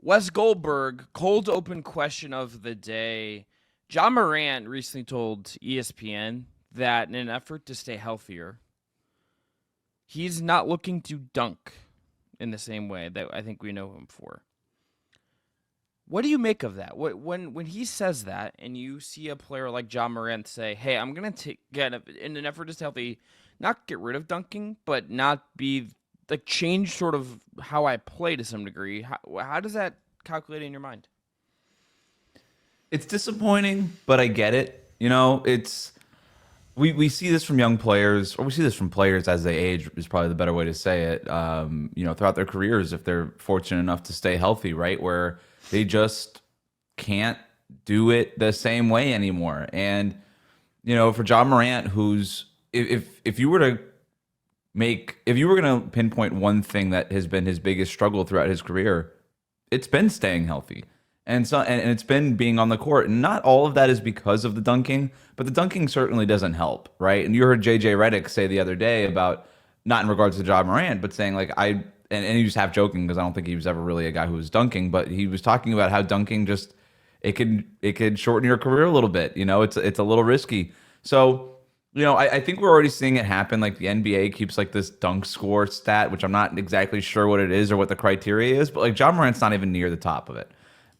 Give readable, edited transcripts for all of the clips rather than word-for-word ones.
Wes Goldberg, cold open question of the day. Ja Morant recently told ESPN that in an effort to stay healthier, he's not looking to dunk in the same way that I think we know him for. What do you make of that? When he says that, and you see a player like Ja Morant say, "Hey, I'm gonna get in an effort to stay healthy, not get rid of dunking, but not be like change sort of how I play to some degree." How does that calculate in your mind? It's disappointing, but I get it. It's we see this from young players, or we see this from players as they age is probably the better way to say it. Throughout their careers, if they're fortunate enough to stay healthy, right, where they just can't do it the same way anymore. And for John Morant, who's if you were to if you were going to pinpoint one thing that has been his biggest struggle throughout his career, it's been staying healthy. And it's been being on the court. And not all of that is because of the dunking, but the dunking certainly doesn't help, right? And you heard JJ Redick say the other day about, not in regards to Ja Morant, but saying like and he was half joking because I don't think he was ever really a guy who was dunking, but he was talking about how dunking just it could shorten your career a little bit. It's a little risky. So I think we're already seeing it happen. Like the NBA keeps like this dunk score stat, which I'm not exactly sure what it is or what the criteria is, but like Ja Morant's not even near the top of it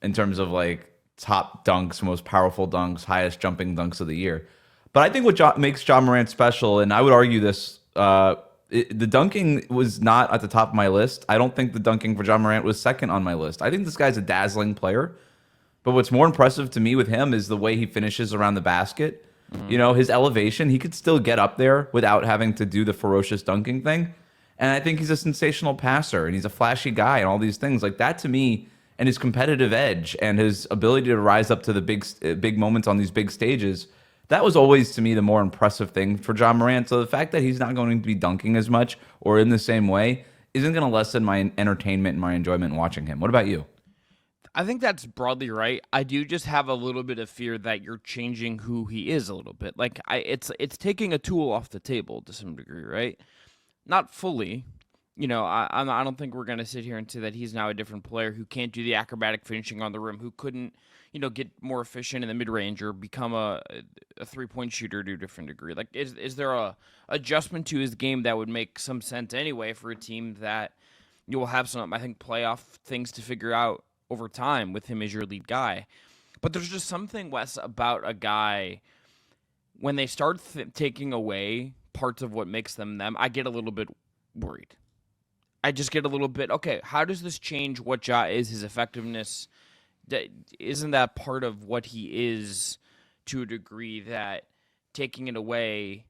in terms of like top dunks, most powerful dunks, highest jumping dunks of the year. But I think what makes Ja Morant special, and I would argue this, the dunking was not at the top of my list. I don't think the dunking for Ja Morant was second on my list. I think this guy's a dazzling player. But what's more impressive to me with him is the way he finishes around the basket. His elevation, he could still get up there without having to do the ferocious dunking thing. And I think he's a sensational passer and he's a flashy guy and all these things. Like that to me, and his competitive edge and his ability to rise up to the big moments on these big stages, that was always to me the more impressive thing for John Morant. So the fact that he's not going to be dunking as much or in the same way isn't going to lessen my entertainment and my enjoyment in watching him. What about you? I think that's broadly right. I do just have a little bit of fear that you're changing who he is a little bit. Like it's taking a tool off the table to some degree, right? Not fully. I don't think we're gonna sit here and say that he's now a different player who can't do the acrobatic finishing on the rim, who couldn't, get more efficient in the mid range or become a 3-point shooter to a different degree. Like, is there a adjustment to his game that would make some sense anyway for a team that you will have some, I think, playoff things to figure out over time with him as your lead guy. But there's just something, Wes, about a guy when they start taking away parts of what makes them them. I get a little bit worried. I just get a little bit, okay, how does this change what Ja is, his effectiveness? Isn't that part of what he is to a degree that taking it away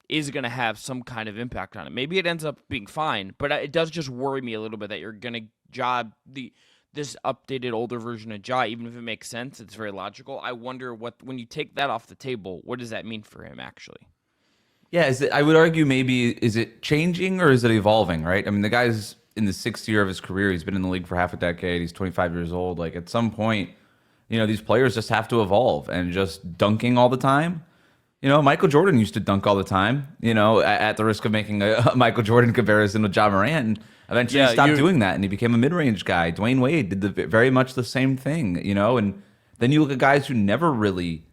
is going to have some kind of impact on it? Maybe it ends up being fine, but it does just worry me a little bit that you're going to this updated older version of Ja, even if it makes sense, it's very logical. I wonder when you take that off the table, what does that mean for him actually? Yeah, I would argue maybe is it changing or is it evolving, right? I mean, the guy's in the sixth year of his career. He's been in the league for half a decade. He's 25 years old. Like at some point, these players just have to evolve and just dunking all the time. Michael Jordan used to dunk all the time, at the risk of making a Michael Jordan comparison with Ja Morant. And eventually he stopped doing that and he became a mid-range guy. Dwayne Wade did very much the same thing, and then you look at guys who never really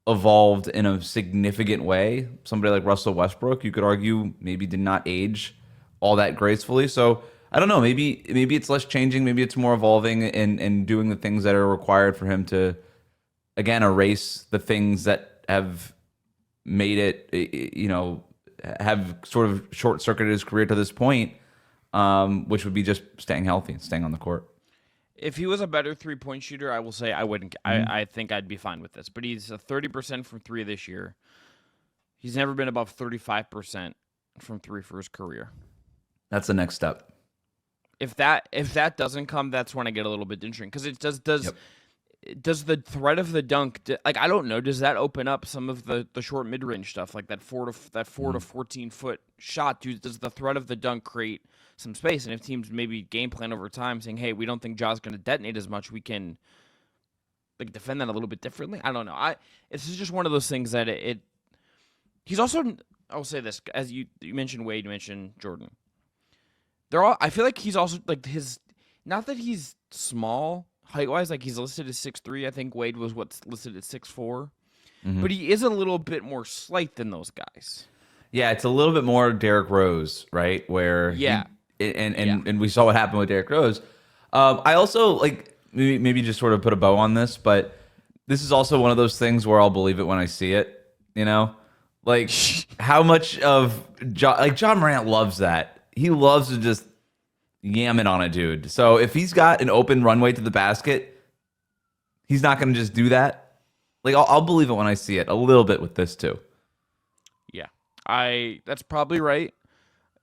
evolved in a significant way. Somebody like Russell Westbrook, you could argue, maybe did not age all that gracefully. So I don't know. Maybe it's less changing. Maybe it's more evolving and doing the things that are required for him to, again, erase the things that have made it, have sort of short circuited his career to this point, which would be just staying healthy and staying on the court. If he was a better 3-point shooter, I will say I wouldn't. I think I'd be fine with this. But he's a 30% from three this year. He's never been above 35% from three for his career. That's the next step. If that doesn't come, that's when I get a little bit interesting because it does. Yep. Does the threat of the dunk, like I don't know, does that open up some of the short mid range stuff, like that 4 to 14 foot shot? Does the threat of the dunk create some space? And if teams maybe game plan over time, saying, "Hey, we don't think Ja's going to detonate as much, we can like defend that a little bit differently." I don't know. This is just one of those things that he's also. I'll say this, as you mentioned Wade, you mentioned Jordan. I feel like he's also like his. Not that he's small height-wise. Like, he's listed as 6'3". I think Wade was what's listed at 6'4". Mm-hmm. But he is a little bit more slight than those guys. Yeah, it's a little bit more Derrick Rose, right? Where Yeah. and we saw what happened with Derrick Rose. I also like maybe just sort of put a bow on this, but this is also one of those things where I'll believe it when I see it. You know, like how much of Ja Morant loves that. He loves to just yam it on a dude. So if he's got an open runway to the basket, he's not going to just do that. Like I'll believe it when I see it a little bit with this too. Yeah. That's probably right.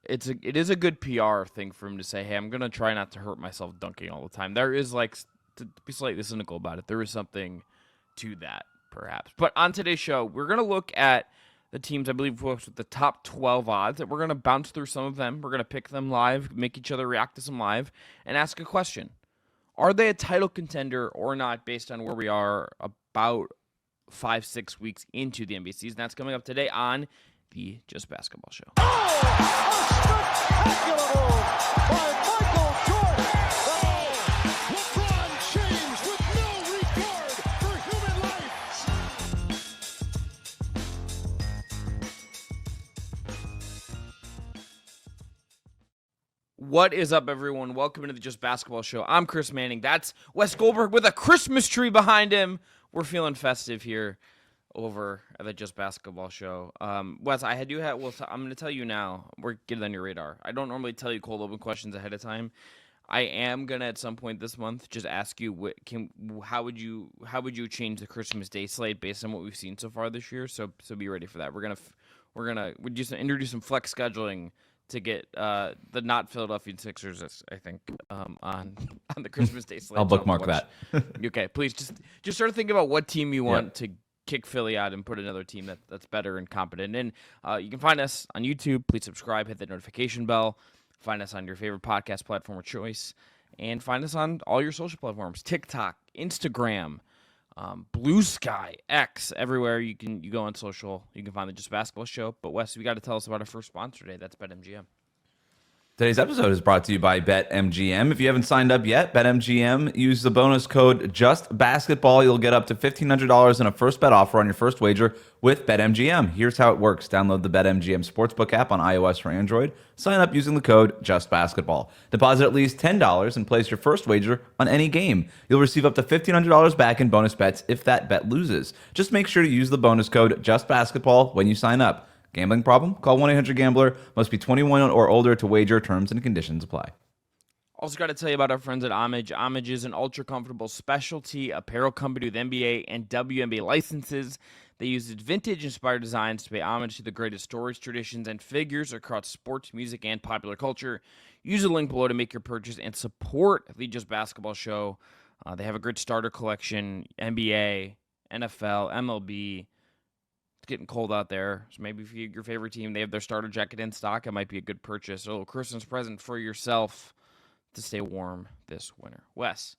It is a good PR thing for him to say, hey, I'm going to try not to hurt myself dunking all the time. There is, like, to be slightly cynical about it, there is something to that, perhaps. But on today's show, we're going to look at the teams, I believe, with the top 12 odds. We're going to bounce through some of them. We're going to pick them live, make each other react to some live, and ask a question. Are they a title contender or not based on where we are about 5-6 weeks into the NBA season? That's coming up today on the Just Basketball Show. Oh, a spectacular move by Michael Jordan. Oh, LeBron James with no regard for human life. What is up, everyone? Welcome to the Just Basketball Show. I'm Chris Manning. That's Wes Goldberg with a Christmas tree behind him. We're feeling festive here over at the Just Basketball Show. Wes, I'm going to tell you now. We're getting on your radar. I don't normally tell you cold open questions ahead of time. I am going to, at some point this month, just ask you, how would you change the Christmas Day slate based on what we've seen so far this year? So be ready for that. We're just introduce some flex scheduling to get the not Philadelphia Sixers, I think, on the Christmas Day slate. I'll bookmark that. Okay, please just start thinking about what team you want to kick Philly out and put another team that's better and competent. And you can find us on YouTube. Please subscribe, hit the notification bell. Find us on your favorite podcast platform of choice, and find us on all your social platforms: TikTok, Instagram, Blue Sky, X, everywhere you go on social. You can find the Just Basketball Show. But Wes, we got to tell us about our first sponsor today. That's BetMGM. Today's episode is brought to you by BetMGM. If you haven't signed up yet, BetMGM, use the bonus code JUSTBASKETBALL. You'll get up to $1,500 in a first bet offer on your first wager with BetMGM. Here's how it works. Download the BetMGM Sportsbook app on iOS or Android. Sign up using the code JUSTBASKETBALL. Deposit at least $10 and place your first wager on any game. You'll receive up to $1,500 back in bonus bets if that bet loses. Just make sure to use the bonus code JUSTBASKETBALL when you sign up. Gambling problem? Call 1-800-GAMBLER. Must be 21 or older to wager. Terms and conditions apply. Also got to tell you about our friends at Homage. Homage is an ultra-comfortable specialty apparel company with NBA and WNBA licenses. They use vintage-inspired designs to pay homage to the greatest stories, traditions, and figures across sports, music, and popular culture. Use the link below to make your purchase and support the Just Basketball Show. They have a great starter collection, NBA, NFL, MLB. It's getting cold out there, so maybe if your favorite team, they have their starter jacket in stock, it might be a good purchase. A little Christmas present for yourself to stay warm this winter. Wes,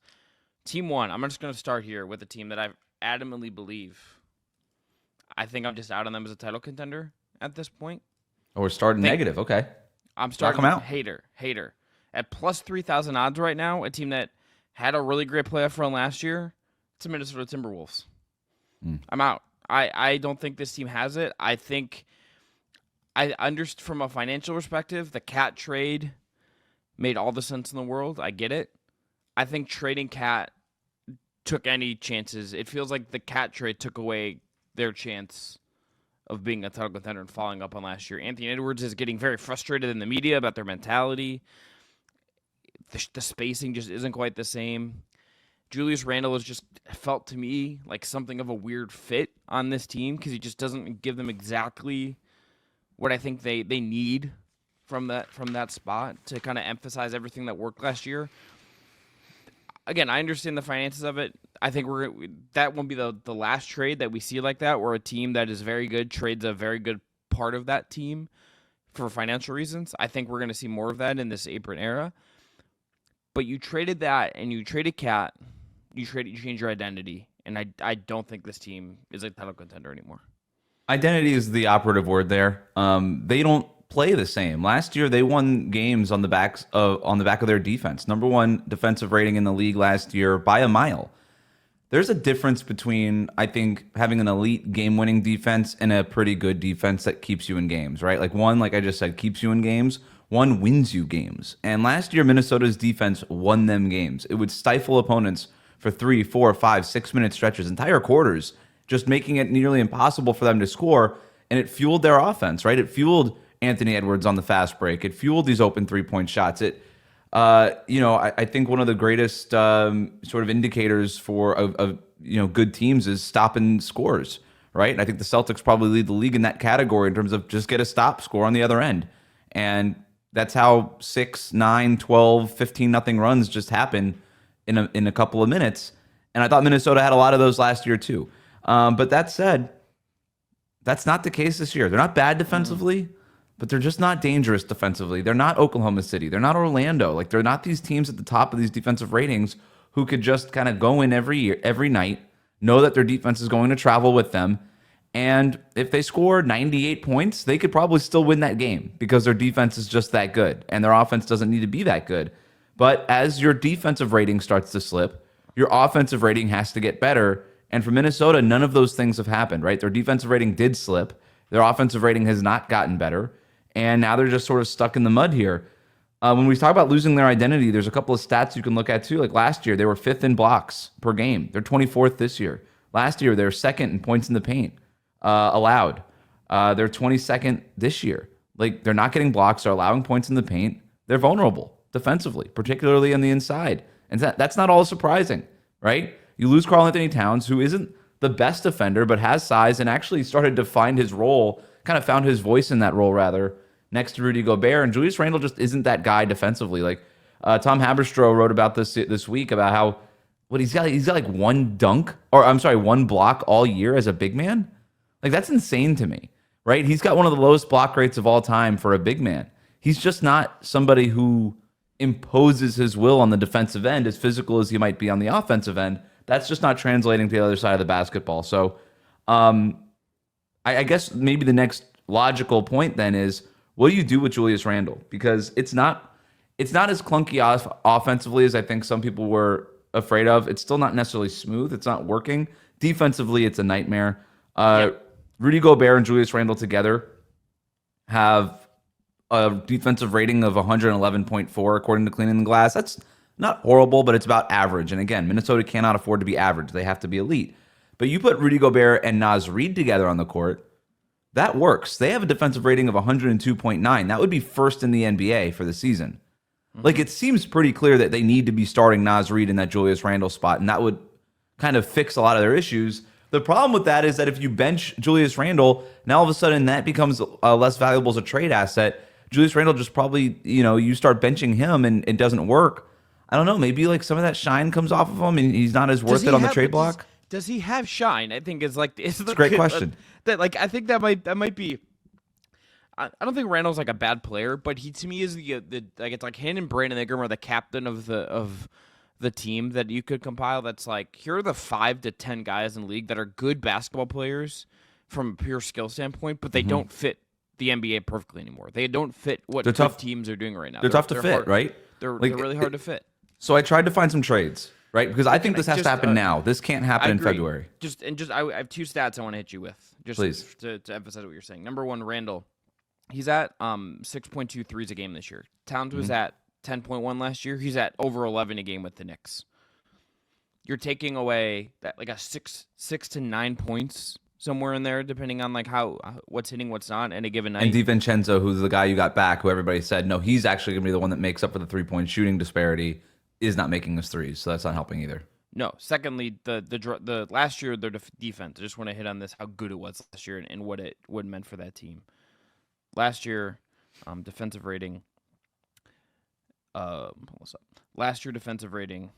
Team 1, I'm just going to start here with a team that I adamantly believe. I think I'm just out on them as a title contender at this point. Oh, we're starting negative. Okay. I'm starting Knock 'em out. Hater. At plus 3,000 odds right now, a team that had a really great playoff run last year, it's the Minnesota Timberwolves. I'm out. I don't think this team has it. I think from a financial perspective, the Cat trade made all the sense in the world. I get it. I think trading Cat took any chances. It feels like the Cat trade took away their chance of being a title contender and following up on last year. Anthony Edwards is getting very frustrated in the media about their mentality. The spacing just isn't quite the same. Julius Randle has just felt to me like something of a weird fit on this team because he just doesn't give them exactly what I think they need from that spot to kind of emphasize everything that worked last year. Again, I understand the finances of it. I think that won't be the last trade that we see like that, where a team that is very good trades a very good part of that team for financial reasons. I think we're going to see more of that in this apron era. But you traded that, and you traded Cat. You change your identity, and I don't think this team is a title contender anymore. Identity is the operative word there. They don't play the same. Last year they won games on the back of their defense. Number 1 defensive rating in the league last year by a mile. There's a difference between, I think, having an elite game-winning defense and a pretty good defense that keeps you in games, right? Like one, like I just said, keeps you in games. One wins you games. And last year, Minnesota's defense won them games. It would stifle opponents for 3, 4, 5, 6-minute stretches, entire quarters, just making it nearly impossible for them to score. And it fueled their offense, right? It fueled Anthony Edwards on the fast break. It fueled these open three-point shots. I think one of the greatest sort of indicators for of good teams is stopping scores, right? And I think the Celtics probably lead the league in that category in terms of just get a stop score on the other end. And that's how 6, 9, 12, 15 nothing runs just happen in a couple of minutes. And I thought Minnesota had a lot of those last year too. But that said, that's not the case this year. They're not bad defensively, but they're just not dangerous defensively. They're not Oklahoma City. They're not Orlando. Like, they're not these teams at the top of these defensive ratings who could just kind of go in every night, know that their defense is going to travel with them. And if they score 98 points, they could probably still win that game because their defense is just that good and their offense doesn't need to be that good. But as your defensive rating starts to slip, your offensive rating has to get better. And for Minnesota, none of those things have happened, right? Their defensive rating did slip. Their offensive rating has not gotten better. And now they're just sort of stuck in the mud here. When we talk about losing their identity, there's a couple of stats you can look at too. Like last year, they were 5th in blocks per game. They're 24th this year. Last year, they were 2nd in points in the paint allowed. They're 22nd this year. Like, they're not getting blocks. They're allowing points in the paint. They're vulnerable defensively, particularly on the inside. And that's not all surprising, right? You lose Karl Anthony Towns, who isn't the best defender, but has size and actually started to find his role, kind of found his voice in that role, rather, next to Rudy Gobert. And Julius Randle just isn't that guy defensively. Like, Tom Haberstroh wrote about this week about how he's got like one block all year as a big man. Like, that's insane to me, right? He's got one of the lowest block rates of all time for a big man. He's just not somebody who imposes his will on the defensive end, as physical as he might be on the offensive end. That's just not translating to the other side of the basketball. So I guess maybe the next logical point then is, what do you do with Julius Randle? Because it's not as clunky offensively as I think some people were afraid of. It's still not necessarily smooth. It's not working. Defensively, it's a nightmare. Rudy Gobert and Julius Randle together have a defensive rating of 111.4 according to Cleaning the Glass. That's not horrible, but it's about average. And again, Minnesota cannot afford to be average. They have to be elite. But you put Rudy Gobert and Naz Reid together on the court, that works. They have a defensive rating of 102.9. That would be first in the NBA for the season. Like, it seems pretty clear that they need to be starting Naz Reid in that Julius Randle spot, and that would kind of fix a lot of their issues. The problem with that is that if you bench Julius Randle, now all of a sudden that becomes less valuable as a trade asset. Julius Randle just probably, you start benching him and it doesn't work. I don't know. Maybe like some of that shine comes off of him and he's not as worth it on the trade block. Does he have shine? I think is like it's a great question. I think that might be. I don't think Randall's like a bad player, but he to me is the like it's like him and Brandon Ingram are the captain of the team that you could compile. That's like, here are the 5 to 10 guys in the league that are good basketball players from a pure skill standpoint, but they don't fit the NBA perfectly anymore. They don't fit what good teams are doing right now. They're tough to fit, hard, right? They're really hard to fit. So I tried to find some trades, right? Because I think this has to happen now. This can't happen in February. I have 2 stats I want to hit you with, just please, to emphasize what you're saying. Number 1, Randall. He's at 6.2 threes a game this year. Towns was at 10.1 last year. He's at over 11 a game with the Knicks. You're taking away that like a 6 to 9 points somewhere in there, depending on like how what's hitting, what's not in a given night. And DiVincenzo, who's the guy you got back, who everybody said, no, he's actually going to be the one that makes up for the 3-point shooting disparity, is not making his threes. So that's not helping either. No. Secondly, the last year, their defense, I just want to hit on this, how good it was last year and what it meant for that team. Last year, defensive rating. Last year, defensive rating,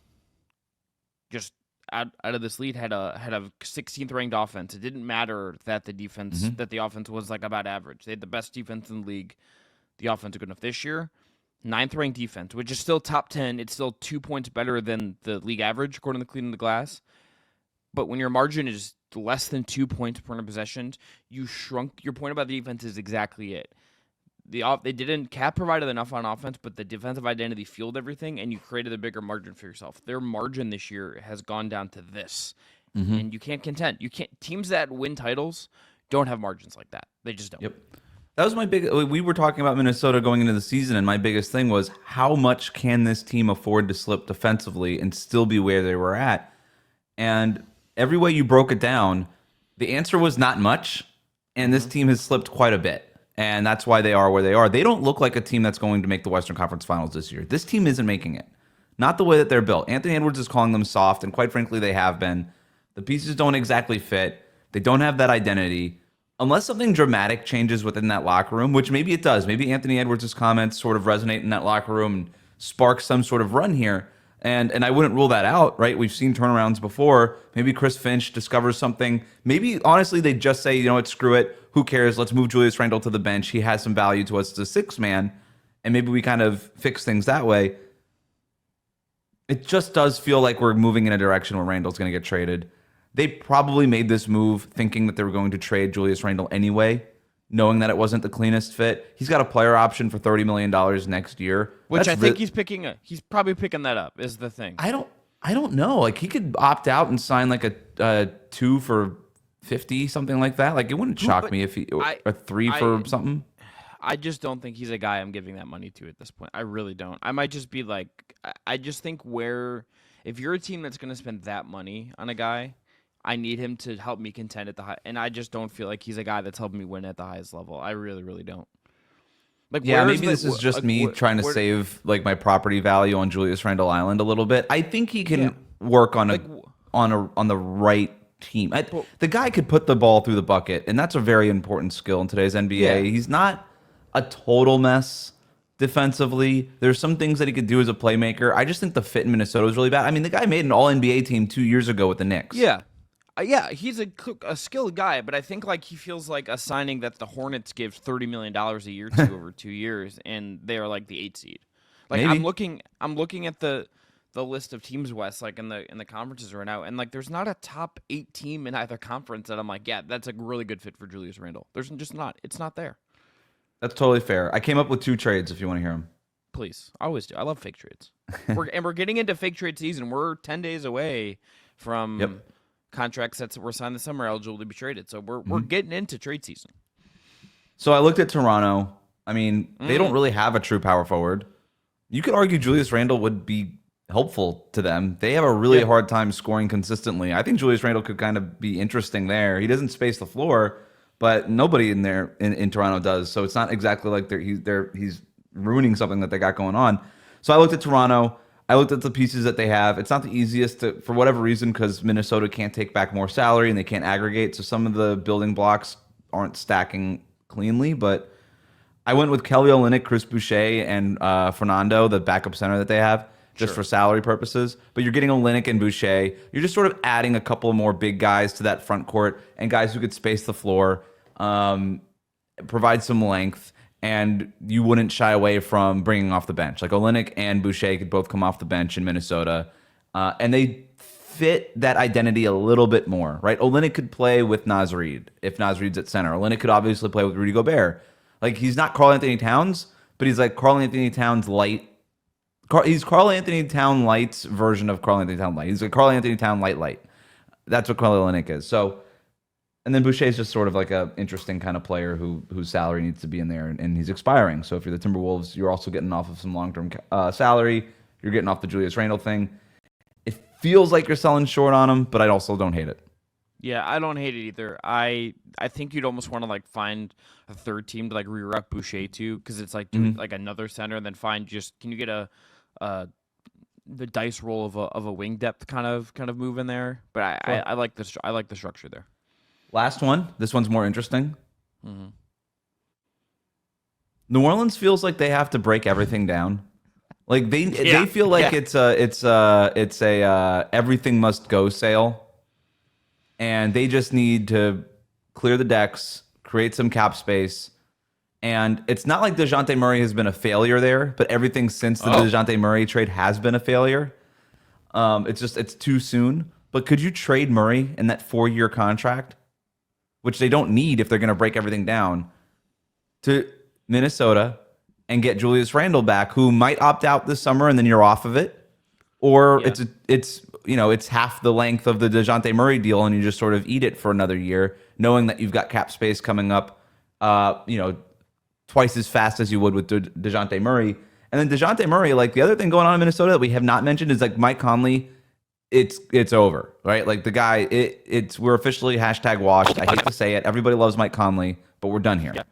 just out of this lead, had a 16th ranked offense. It didn't matter that the offense was like about average. They had the best defense in the league. The offense is good enough. This year, 9th ranked defense, which is still top 10. It's still 2 points better than the league average according to Cleaning the Glass. But when your margin is less than 2 points per possession, you shrunk. Your point about the defense is exactly it. they didn't Cap provided enough on offense, but the defensive identity fueled everything, and you created a bigger margin for yourself. Their margin this year has gone down to this, and you can't contend. You can't teams that win titles don't have margins like that. They just don't. Yep. That was my big. We were talking about Minnesota going into the season, and my biggest thing was how much can this team afford to slip defensively and still be where they were at? And every way you broke it down, the answer was not much. And this team has slipped quite a bit, and that's why they are where they are. They don't look like a team that's going to make the Western Conference Finals this year. This team isn't making it. Not the way that they're built. Anthony Edwards is calling them soft, and quite frankly, they have been. The pieces don't exactly fit. They don't have that identity. Unless something dramatic changes within that locker room, which maybe it does. Maybe Anthony Edwards' comments sort of resonate in that locker room and spark some sort of run here. And I wouldn't rule that out, right? We've seen turnarounds before. Maybe Chris Finch discovers something. Maybe, honestly, they just say, you know what, screw it. Who cares? Let's move Julius Randle to the bench. He has some value to us as a sixth man. And maybe we kind of fix things that way. It just does feel like we're moving in a direction where Randle's going to get traded. They probably made this move thinking that they were going to trade Julius Randle anyway, knowing that it wasn't the cleanest fit. He's got a player option for $30 million next year. Which I think he's probably picking that up is the thing. I don't know. Like, he could opt out and sign like a 2 for 50, something like that. Like, it wouldn't shock me if a 3 for something. I just don't think he's a guy I'm giving that money to at this point. I really don't. I might just be like, I just think if you're a team that's going to spend that money on a guy, I need him to help me contend at the high, and I just don't feel like he's a guy that's helping me win at the highest level. I really, really don't. Like, yeah, maybe this is just me trying to save like my property value on Julius Randle Island a little bit. I think he can work on on the right team. The guy could put the ball through the bucket, and that's a very important skill in today's NBA. Yeah. He's not a total mess defensively. There's some things that he could do as a playmaker. I just think the fit in Minnesota is really bad. I mean, the guy made an All-NBA team 2 years ago with the Knicks. Yeah. Yeah, he's a skilled guy, but I think like he feels like a signing that the Hornets give $30 million a year to over 2 years, and they are like the 8th seed. Like, maybe. I'm looking at the list of teams West, like in the conferences right now, and like there's not a top 8 team in either conference that I'm like, yeah, that's a really good fit for Julius Randle. There's just not. It's not there. That's totally fair. I came up with 2 trades if you want to hear them. Please, I always do. I love fake trades. We're getting into fake trade season. We're 10 days away from contracts that were signed this summer eligible to be traded. So we're getting into trade season. So I looked at Toronto. I mean, they don't really have a true power forward. You could argue Julius Randle would be helpful to them. They have a really hard time scoring consistently. I think Julius Randle could kind of be interesting there. He doesn't space the floor, but nobody in there in Toronto does. So it's not exactly like he's ruining something that they got going on. So I looked at Toronto. I looked at the pieces that they have. It's not the easiest for whatever reason, because Minnesota can't take back more salary and they can't aggregate. So some of the building blocks aren't stacking cleanly. But I went with Kelly Olynyk, Chris Boucher, and Fernando, the backup center that they have, just for salary purposes. But you're getting Olynyk and Boucher. You're just sort of adding a couple more big guys to that front court and guys who could space the floor, provide some length. And you wouldn't shy away from bringing off the bench. Like Olynyk and Boucher could both come off the bench in Minnesota. And they fit that identity a little bit more, right? Olynyk could play with Naz Reid if Naz Reid's at center. Olynyk could obviously play with Rudy Gobert. Like, he's not Karl-Anthony Towns, but he's like Karl-Anthony Towns light. He's Karl-Anthony Towns light's version of Karl-Anthony Towns light. He's like Karl-Anthony Towns light. That's what Kelly Olynyk is. So, and then Boucher is just sort of like a interesting kind of player whose salary needs to be in there, and he's expiring. So if you're the Timberwolves, you're also getting off of some long-term salary. You're getting off the Julius Randle thing. It feels like you're selling short on him, but I also don't hate it. Yeah, I don't hate it either. I think you'd almost want to like find a third team to like re-rep Boucher to, because it's like like another center, and then find can you get the dice roll of a wing depth kind of move in there. But I like the structure there. Last one. This one's more interesting. New Orleans feels like they have to break everything down. Like they feel like it's a everything must go sale, and they just need to clear the decks, create some cap space. And it's not like DeJounte Murray has been a failure there, but everything since the DeJounte Murray trade has been a failure. It's too soon. But could you trade Murray in that 4-year contract, which they don't need if they're going to break everything down, to Minnesota and get Julius Randle back, who might opt out this summer and then you're off of it, or Yeah. it's half the length of the DeJounte Murray deal and you just sort of eat it for another year, knowing that you've got cap space coming up, twice as fast as you would with DeJounte Murray. And then DeJounte Murray, like the other thing going on in Minnesota that we have not mentioned is like Mike Conley. It's over, right? Like the guy, we're officially hashtag washed. I hate to say it. Everybody loves Mike Conley, but we're done here. Yeah.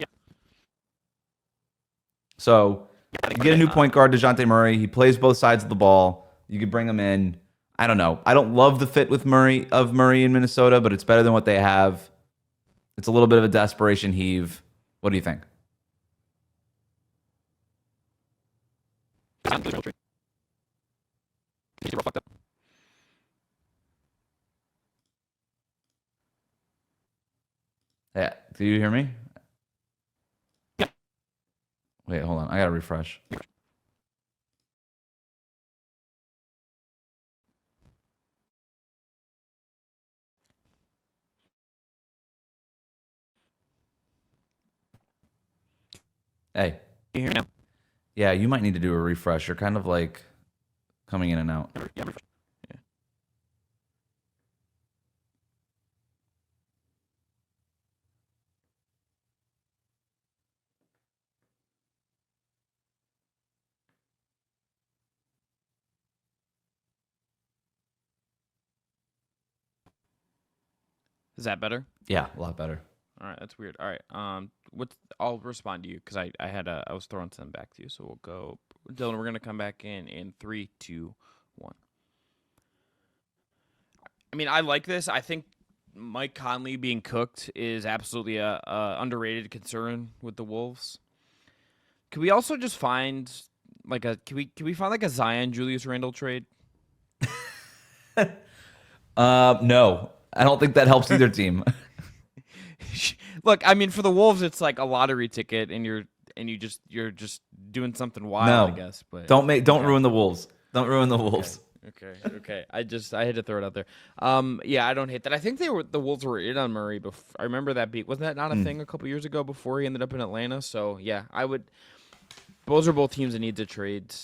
So you get a new point guard, DeJounte Murray. He plays both sides of the ball. You could bring him in. I don't know. I don't love the fit with Murray in Minnesota, but it's better than what they have. It's a little bit of a desperation heave. What do you think? Yeah. Do you hear me? Yeah. Wait, hold on. I gotta refresh. Hey. You hear me now? Yeah, you might need to do a refresh. You're kind of like coming in and out. Yeah, refresh. Yeah. Is that better? Yeah, a lot better. All right, that's weird. All right, I'll respond to you because I was throwing something back to you. So we'll go, Dylan. We're gonna come back in 3, 2, 1. I mean, I like this. I think Mike Conley being cooked is absolutely a underrated concern with the Wolves. Could we also just find can we find like a Zion Julius Randle trade? No, I don't think that helps either team. Look, I mean, for the Wolves, it's like a lottery ticket, and you're just doing something wild, No. I guess. But Don't ruin the Wolves. Don't ruin the Wolves. Okay. I had to throw it out there. Yeah, I don't hate that. I think the Wolves were in on Murray before. I remember that wasn't that not a thing a couple years ago before he ended up in Atlanta? So yeah, I would. Those are both teams that need to trade.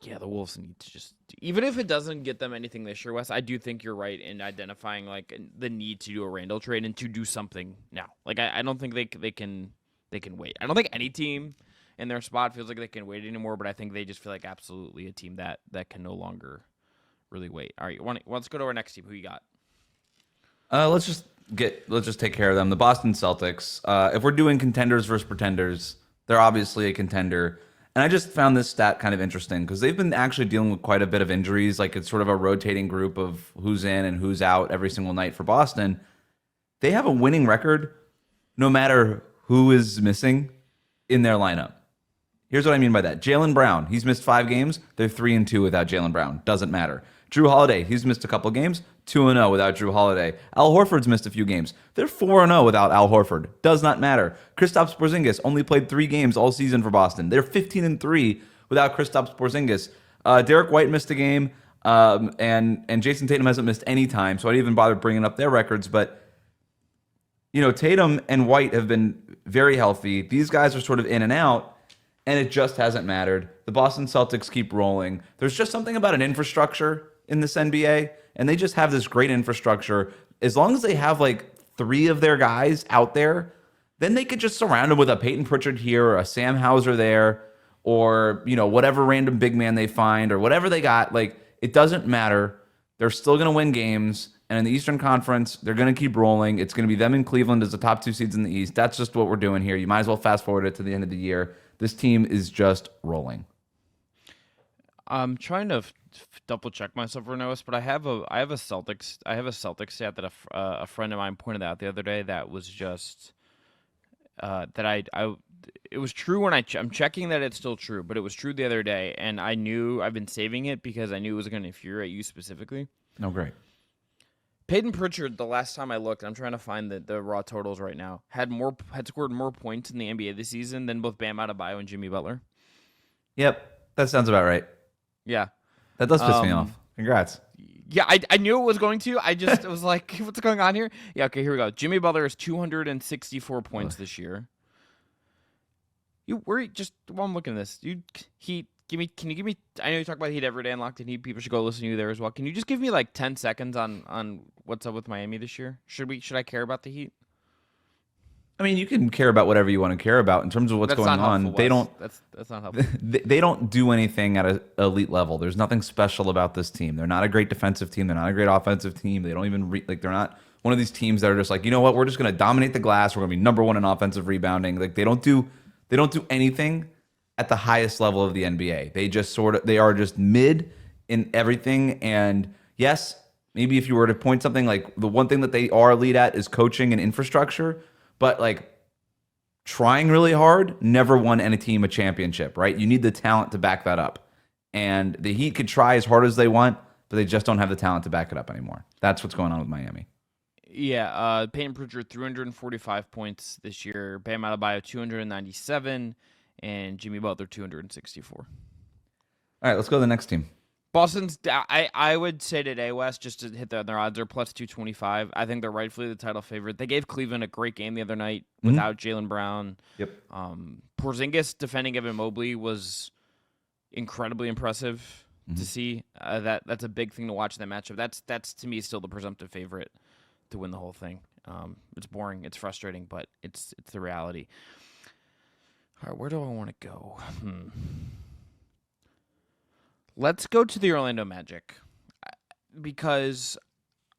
Yeah, the Wolves need to just, even if it doesn't get them anything this year, Wes, I do think you're right in identifying like the need to do a Randall trade and to do something now. Like I don't think they can wait. I don't think any team in their spot feels like they can wait anymore, but I think they just feel like absolutely a team that can no longer really wait. All right, let's go to our next team. Who you got? Let's just take care of them. The Boston Celtics. If we're doing contenders versus pretenders, they're obviously a contender. And I just found this stat kind of interesting because they've been actually dealing with quite a bit of injuries. Like it's sort of a rotating group of who's in and who's out every single night for Boston. They have a winning record no matter who is missing in their lineup. Here's what I mean by that. Jaylen Brown, he's missed 5 games. They're 3-2 without Jaylen Brown. Doesn't matter. Drew Holiday, he's missed a couple games. 2-0 without Drew Holiday. Al Horford's missed a few games. They're 4-0 without Al Horford. Does not matter. Kristaps Porzingis only played 3 games all season for Boston. They're 15-3 without Kristaps Porzingis. Derek White missed a game, and Jason Tatum hasn't missed any time, so I didn't even bother bringing up their records. But Tatum and White have been very healthy. These guys are sort of in and out, and it just hasn't mattered. The Boston Celtics keep rolling. There's just something about an infrastructure in this NBA, and they just have this great infrastructure. As long as they have like 3 of their guys out there, then they could just surround them with a Peyton Pritchard here or a Sam Hauser there, or whatever random big man they find or whatever they got. Like it doesn't matter. They're still going to win games, and in the Eastern Conference, they're going to keep rolling. It's going to be them in Cleveland as the top 2 seeds in the East. That's just what we're doing here. You might as well fast forward it to the end of the year. This team is just rolling. I'm trying to double check myself for Noah, but I have a Celtics stat that a friend of mine pointed out the other day that was just that it was true when I'm checking that it's still true, but it was true the other day, and I've been saving it because I knew it was going to infuriate you specifically. No, great. Peyton Pritchard, the last time I looked, I'm trying to find the raw totals right now, had scored more points in the NBA this season than both Bam Adebayo and Jimmy Butler. Yep, that sounds about right. Yeah. That does piss me off. Congrats. Yeah, I knew it was going to. I was like, what's going on here? Yeah, okay, here we go. Jimmy Butler has 264 points this year. You worry just while I'm looking at this. Heat. Can you give me? I know you talk about Heat every day and Locked In Heat. People should go listen to you there as well. Can you just give me like 10 seconds on what's up with Miami this year? Should I care about the Heat? I mean, you can care about whatever you want to care about in terms of what's That's going not on. helpful, They Wes. don't. That's not helpful. They don't do anything at an elite level. There's nothing special about this team. They're not a great defensive team. They're not a great offensive team. They don't even they're not one of these teams that are just like, you know what, we're just going to dominate the glass. We're going to be number one in offensive rebounding. Like they don't do anything at the highest level of the NBA. They are just mid in everything. And yes, maybe if you were to point something, like the one thing that they are elite at is coaching and infrastructure, but like trying really hard never won any team a championship, right? You need the talent to back that up. And the Heat could try as hard as they want, but they just don't have the talent to back it up anymore. That's what's going on with Miami. Yeah, Peyton Pritchard 345 points this year. Bam Adebayo 297, and Jimmy Butler 264. All right, let's go to the next team. Boston's. I would say today, Wes, just to hit their odds, are plus 225. I think they're rightfully the title favorite. They gave Cleveland a great game the other night without Jaylen Brown. Yep. Porzingis defending Evan Mobley was incredibly impressive to see. That's a big thing to watch in that matchup. That's to me still the presumptive favorite to win the whole thing. It's boring, it's frustrating, but it's the reality. All right, where do I want to go? Let's go to the Orlando Magic because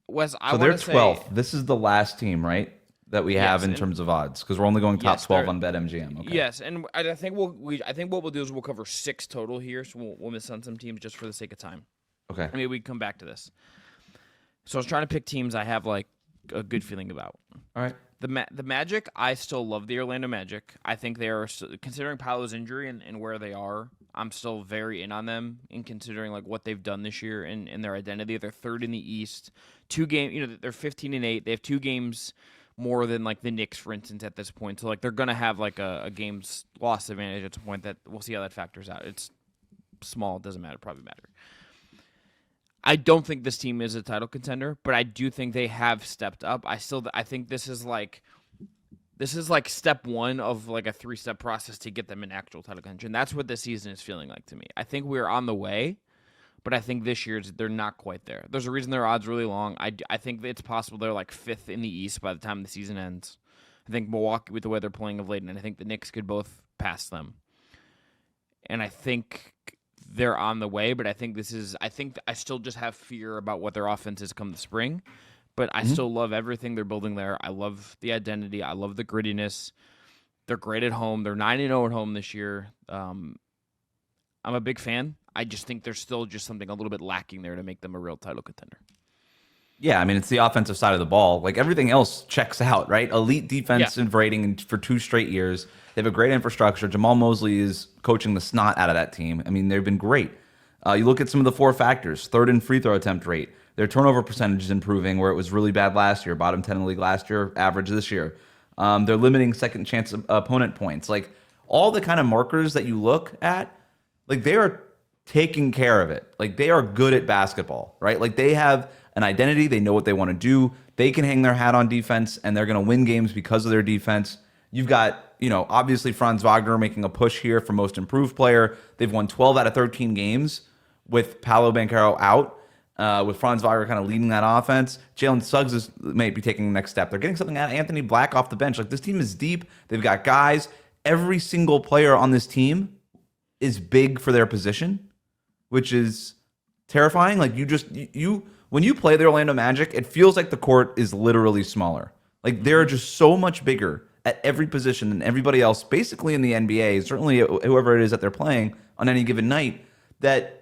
Wes, I So want they're to say 12th. This is the last team, right, that we have in terms of odds, because we're only going top 12 on BetMGM. Okay. Yes, and I think I think what we'll do is we'll cover 6 total here, so we'll miss on some teams just for the sake of time. Okay. Maybe we can come back to this. So I was trying to pick teams I have like a good feeling about. All right. The Magic, I still love the Orlando Magic. I think they are, considering Paolo's injury and where they are, I'm still very in on them in considering like what they've done this year and their identity. They're third in the East. 2 games, they're 15-8. They have 2 games more than like the Knicks, for instance, at this point. So like they're gonna have like a game's loss advantage at some point. That we'll see how that factors out. It's small, it doesn't matter, probably matter. I don't think this team is a title contender, but I do think they have stepped up. I think this is like step 1 of like a 3-step process to get them in actual title contention. That's what this season is feeling like to me. I think we're on the way, but I think this year they're not quite there. There's a reason their odds really long. I think it's possible they're like 5th in the East by the time the season ends. I think Milwaukee, with the way they're playing of late, and I think the Knicks could both pass them. And I think they're on the way, but I think I still just have fear about what their offense is come the spring. But I still love everything they're building there. I love the identity. I love the grittiness. They're great at home. They're 9-0 at home this year. I'm a big fan. I just think there's still just something a little bit lacking there to make them a real title contender. Yeah, I mean, it's the offensive side of the ball. Like everything else checks out, right? Elite defensive rating for 2 straight years. They have a great infrastructure. Jamal Mosley is coaching the snot out of that team. I mean, they've been great. You look at some of the 4 factors. 3rd in free throw attempt rate. Their turnover percentage is improving, where it was really bad last year. Bottom 10 in the league last year, average this year. They're limiting second chance opponent points. Like all the kind of markers that you look at, like they are taking care of it. Like they are good at basketball, right? Like they have an identity. They know what they want to do. They can hang their hat on defense, and they're going to win games because of their defense. You've got, obviously Franz Wagner making a push here for most improved player. They've won 12 out of 13 games with Paolo Banchero out, with Franz Wagner kind of leading that offense. Jalen Suggs might be taking the next step. They're getting something out of Anthony Black off the bench. Like this team is deep. They've got guys. Every single player on this team is big for their position, which is terrifying. Like when you play the Orlando Magic, it feels like the court is literally smaller. Like they're just so much bigger at every position than everybody else, basically in the NBA, certainly whoever it is that they're playing on any given night, that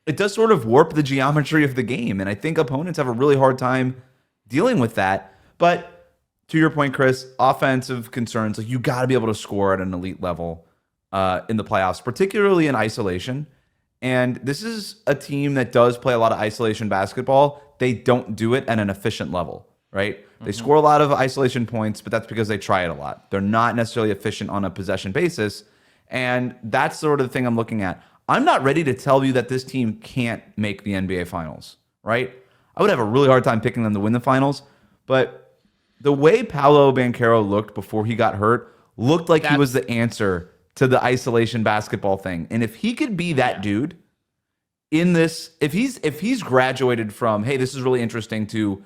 it does sort of warp the geometry of the game. And I think opponents have a really hard time dealing with that. But to your point, Chris, offensive concerns, like you got to be able to score at an elite level in the playoffs, particularly in isolation. And this is a team that does play a lot of isolation basketball. They don't do it at an efficient level, right? They score a lot of isolation points, but that's because they try it a lot. They're not necessarily efficient on a possession basis. And that's sort of the thing I'm looking at. I'm not ready to tell you that this team can't make the NBA Finals, right? I would have a really hard time picking them to win the Finals. But the way Paolo Banchero looked before he got hurt looked like he was the answer to the isolation basketball thing. And if he could be that dude in this, if he's graduated from, hey, this is really interesting, to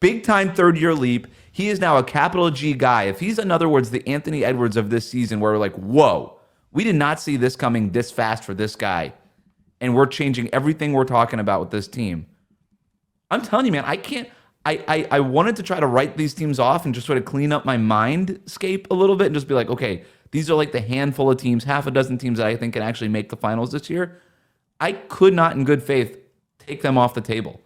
big time third year leap, he is now a capital G guy. If he's, in other words, the Anthony Edwards of this season, where we're like, whoa, we did not see this coming this fast for this guy, and we're changing everything we're talking about with this team. I'm telling you, man, I can't. I wanted to try to write these teams off and just sort of clean up my mindscape a little bit and just be like, okay, these are like the handful of teams, half a dozen teams that I think can actually make the finals this year. I could not, in good faith, take them off the table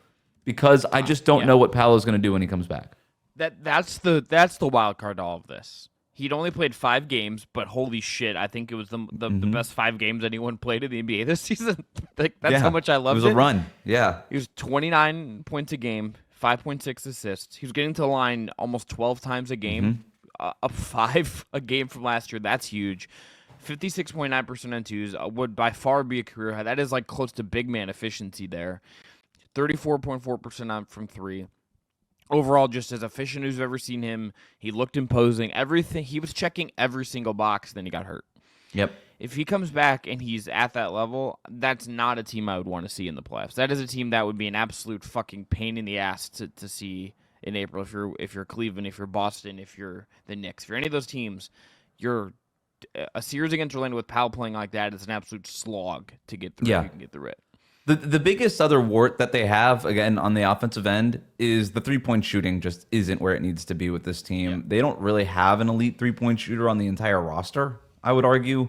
because I just don't know what Paolo's going to do when he comes back. That's the wild card to all of this. He'd only played 5 games, but holy shit, I think it was the best 5 games anyone played in the NBA this season. That's how much I loved it. It was a run. Yeah. He was 29 points a game, 5.6 assists. He was getting to the line almost 12 times a game, up 5 a game from last year. That's huge. 56.9% on twos would by far be a career high. That is like close to big man efficiency there. 34.4% on from 3. Overall, just as efficient as you've ever seen him. He looked imposing. Everything, he was checking every single box. Then he got hurt. Yep. If he comes back and he's at that level, that's not a team I would want to see in the playoffs. That is a team that would be an absolute fucking pain in the ass to see in April. If you're Cleveland, if you're Boston, if you're the Knicks, if you're any of those teams, a series against Orlando with Powell playing like that is an absolute slog to get through. Yeah. If you can get through it. The biggest other wart that they have, again, on the offensive end is the three-point shooting just isn't where it needs to be with this team. Yeah. They don't really have an elite three-point shooter on the entire roster, I would argue.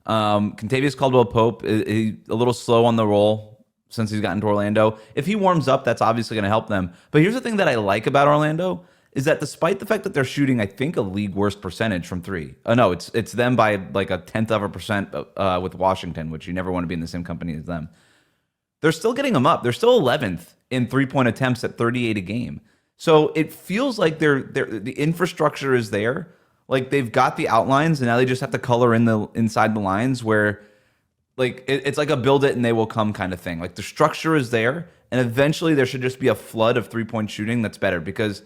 Contavious Caldwell-Pope is a little slow on the roll since he's gotten to Orlando. If he warms up, that's obviously going to help them. But here's the thing that I like about Orlando is that despite the fact that they're shooting, I think, a league worst percentage from 3. No, it's them by like 0.1% with Washington, which you never want to be in the same company as them. They're still getting them up. They're still 11th in three-point attempts at 38 a game. So it feels like the infrastructure is there. Like they've got the outlines, and now they just have to color in the inside the lines where, like, it's like a build it and they will come kind of thing. Like the structure is there, and eventually there should just be a flood of three-point shooting that's better. Because